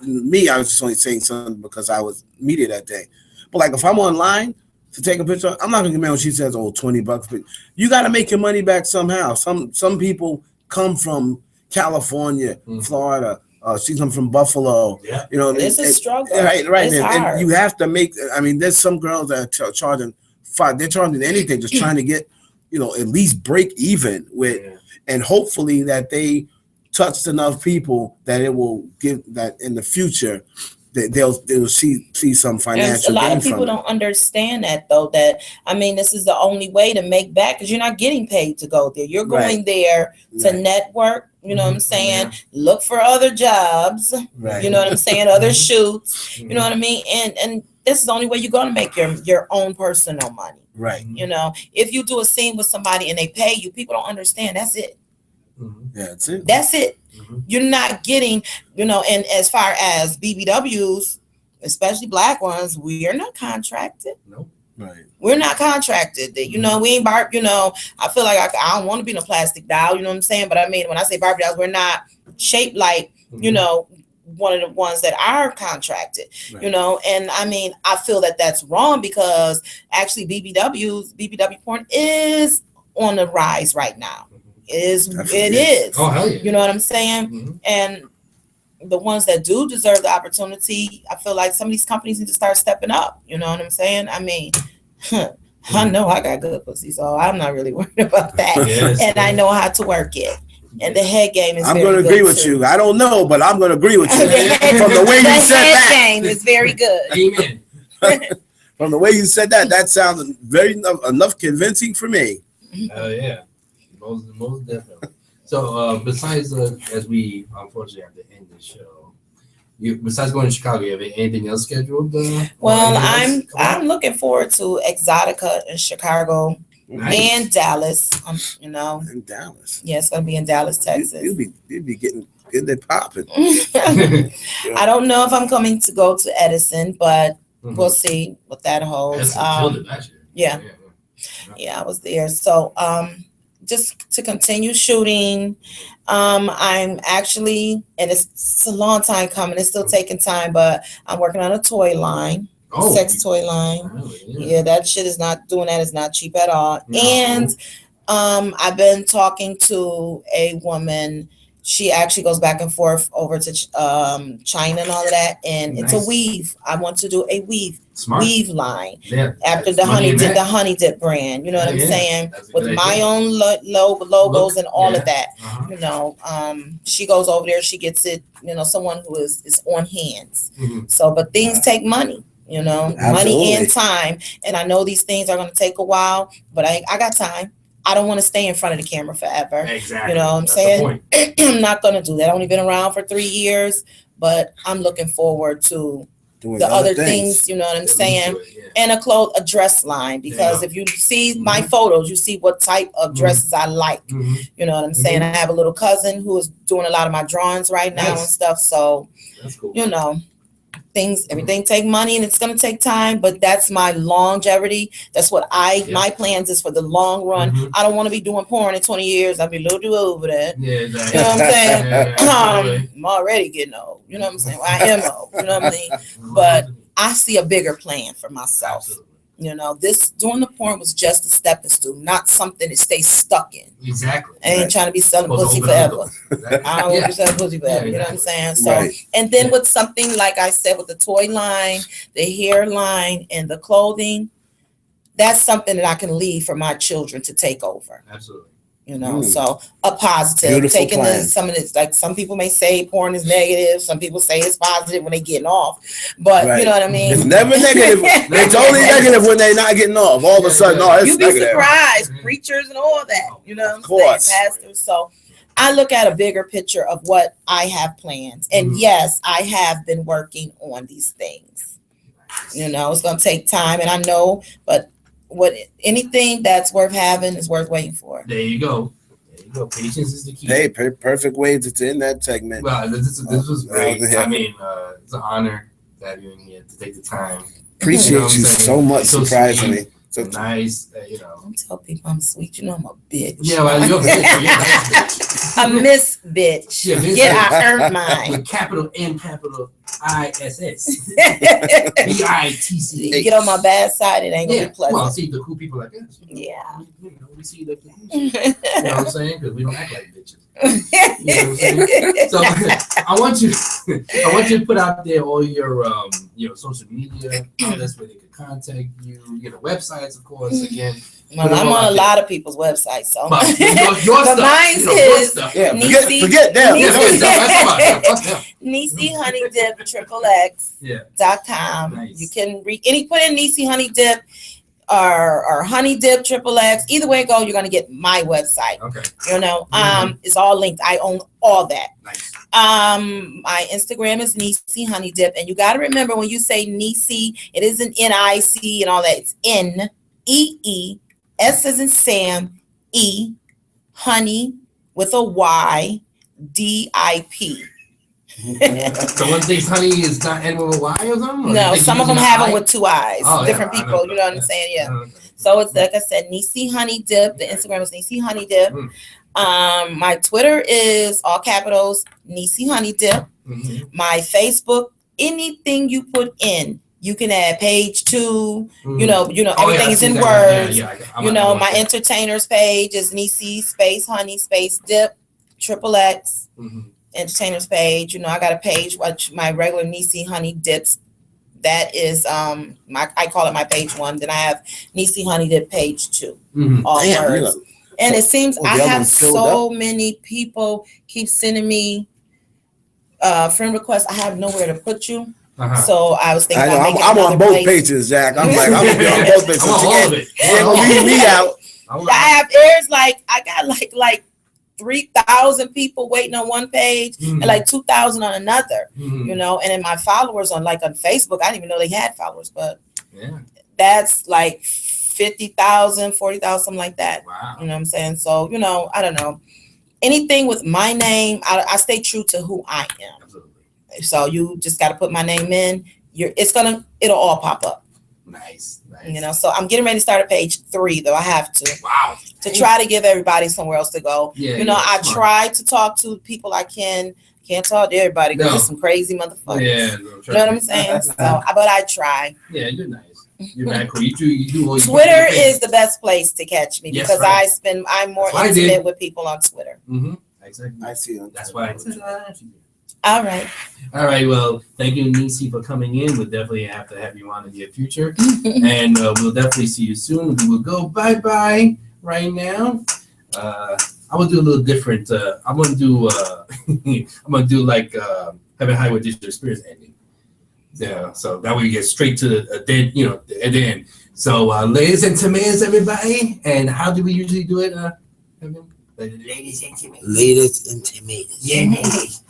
Me, I was just only saying something because I was media that day. But like if I'm online to take a picture, I'm not gonna get mad when she says, "Oh, $20." But you got to make your money back somehow. Some people come from California, Florida. She come from Buffalo. Yeah. It's a struggle. Right. It's hard. And you have to make. I mean, there's some girls that are charging $5. They're charging anything, just trying to get, at least break even with. Yeah. And hopefully that they touched enough people that it will give that in the future that they'll see some financial. And a lot of people don't understand that though. That this is the only way to make back because you're not getting paid to go there. You're going there to network. You know what I'm saying? Yeah. Look for other jobs. Right. You know what I'm saying? Other shoots. You know what I mean? And this is the only way you're going to make your own personal money. Right. If you do a scene with somebody and they pay you, people don't understand. That's it. Yeah, that's it. That's it. You're not getting, and as far as BBWs, especially black ones, we are not contracted. Nope. Right. We're not contracted. We ain't I feel like I don't want to be in a plastic doll, you know what I'm saying? But when I say Barbie dolls, we're not shaped like, one of the ones that are contracted, right. And I feel that that's wrong because actually BBW porn is on the rise right now. It is. Oh, hell yeah. You know what I'm saying? And the ones that do deserve the opportunity, I feel like some of these companies need to start stepping up. You know what I'm saying? I know I got good pussy, so I'm not really worried about that. Yes, and I know how to work it. And the head game is. I'm going to agree with you. I don't know, but I'm going to agree with you. From the way you said that, the head game is very good. Amen. From the way you said that sounded very enough convincing for me. Oh yeah, most definitely. So besides, as we unfortunately have to end the show, besides going to Chicago, you have anything else scheduled? Well, I'm looking forward to Exotica in Chicago. Nice. And Dallas, In Dallas. Yeah, it's gonna be in Dallas, Texas. You'll be getting it popping. I don't know if I'm coming to go to Edison, but we'll see what that holds. Yeah, I was there. So just to continue shooting. I'm actually, and it's a long time coming. It's still taking time, but I'm working on a toy line. Sex toy line. Really? Yeah, that shit is not doing that. It's not cheap at all. No. And I've been talking to a woman. She actually goes back and forth over to China and all of that. And it's a weave. I want to do a weave line after the Honey Dip brand. You know what I'm saying? With my own logos and all of that. She goes over there. She gets it. Someone who is on hands. So, but things take money. Absolutely. Money and time. And I know these things are going to take a while, but I got time. I don't want to stay in front of the camera forever. Exactly. You know what I'm saying? I'm not going to do that. I've only been around for 3 years, but I'm looking forward to Doing the other things, you know what I'm saying? And a dress line, because Yeah. if you see my photos, you see what type of dresses I like. You know what I'm saying? I have a little cousin who is doing a lot of my drawings right now and stuff. So, That's cool. you know, everything take money and it's gonna take time, but that's my longevity. That's what my plans is for the long run. I don't want to be doing porn in 20 years. I'll be a little too over that. Yeah, exactly. You know what I'm saying? Yeah, I'm already getting old. You know what I'm saying? Well, I am old. You know what I mean? But I see a bigger plan for myself. Absolutely. You know, doing the porn was just a stepping stool, not something to stay stuck in. Exactly. I ain't trying to be selling Supposed pussy to open up forever. I don't want to be selling pussy forever. You know what I'm saying? So, Right. and then with something like I said, with the toy line, the hair line, and the clothing, that's something that I can leave for my children to take over. Absolutely. You know, so a positive, Beautiful taking plan. some of this, like some people may say porn is negative, some people say it's positive when they getting off, but Right. you know what I mean? It's never negative. It's only negative when they're not getting off. All of a sudden, it's You'd be negative. surprised, preachers and all that, you know what I'm Of course. saying, pastors. So I look at a bigger picture of what I have planned. And yes, I have been working on these things. You know, it's gonna take time, and I know, but anything that's worth having is worth waiting for. There you go. There you go. Patience is the key. Hey, perfect way to end that segment. Well, this was great. Yeah. I mean, it's an honor to have you in here to take the time. Appreciate You know what you I'm saying? so much, So surprisingly. So So nice, you know. Don't tell people I'm sweet. You know I'm a bitch. Yeah, well, you're a bitch. You're a nice bitch. A miss bitch. Yeah, miss Get bitch. I earned mine. With capital M, capital ISS. BITC. Get on my bad side, it ain't gonna Yeah, be pleasant. well, see, the cool people like us. Yeah. You know, we see the cool shit. You know what I'm saying? Because we don't act like bitches. You know what I'm saying? So I want you to put out there all your social media outlets where they can contact you, websites, of course, again. Well, I'm on a lot of people's websites, so. But your But stuff, mine's your is stuff. yeah, Niecy- forget them. Yeah, that's about it. Niecy Honey Dip XXX. Yeah. .com. Nice. You can put in Niecy Honey Dip or Honey Dip XXX. Either way it go, you're gonna get my website. Okay. You know, it's all linked. I own all that. Nice. My Instagram is Niecy Honey Dip, and you got to remember when you say Niecy, it isn't NIC and all that. It's NEE, S as in Sam, E, Honey with a Y, DIP. So one thinks honey is not N with a Y or something? Or No, you some of using them an have I? them with 2 eyes. Oh, yeah, Different I people, you know what I'm that. saying? Yeah. Okay. So it's like I said, Niecy Honey Dip. The Instagram is Niecy Honey Dip. My Twitter is all capitals Niecy Honey Dip. Mhm. My Facebook, anything you put in, you can add page 2. You know, Oh, yeah, everything I is see in that. words. Yeah, I'm You not know, going my there. entertainers page is Niecy space Honey space Dip XXX. Mhm. Entertainers page. You know, I got a page which my regular Niecy Honey Dips. That is I call it my page 1. Then I have Niecy Honey Dip page 2. Mhm. All Damn, you words. know, And it seems the I other have one's filled so many people keep sending me friend requests. I have nowhere to put you. Uh-huh. So I was thinking I know, about I'm making on another both place. pages, Jack. I'm like, I'm gonna be on both pages. I want all of it. You ain't gonna leave me out. I have there's like I got like 3,000 people waiting on one page and like 2,000 on another. You know, and then my followers on Facebook, I didn't even know they had followers, but Yeah. that's like 50,000, 40,000, something like that. Wow. You know what I'm saying? So, you know, I don't know. Anything with my name, I stay true to who I am. Absolutely. So you just got to put my name in. It'll all pop up. Nice. You know, so I'm getting ready to start at page 3, though I have to Wow. to try to give everybody somewhere else to go. Yeah, you know, yeah, I smart. try to talk to people I can't talk to everybody because No. there's some crazy motherfuckers. Yeah. You know what I'm saying? So, but I try. Yeah, you're nice. You're very cool. You do all your Twitter is the best place to catch me Yes, because right. I'm more That's what I intimate did. with people on Twitter. Mm-hmm. Exactly. I see. That's why. All right. All right. Well, thank you, Niecy, for coming in. We'll definitely have to have you on in the future, and we'll definitely see you soon. We will go bye right now. I will do a little different. I'm gonna do. I'm gonna do like Heaven High with Digital Spirits ending. Yeah. So that way we get straight to the dead. You know, at the end. So, ladies and tomatoes, everybody. And how do we usually do it? Heaven? Ladies and tomatoes. Ladies and tomatoes. Yeah, ladies.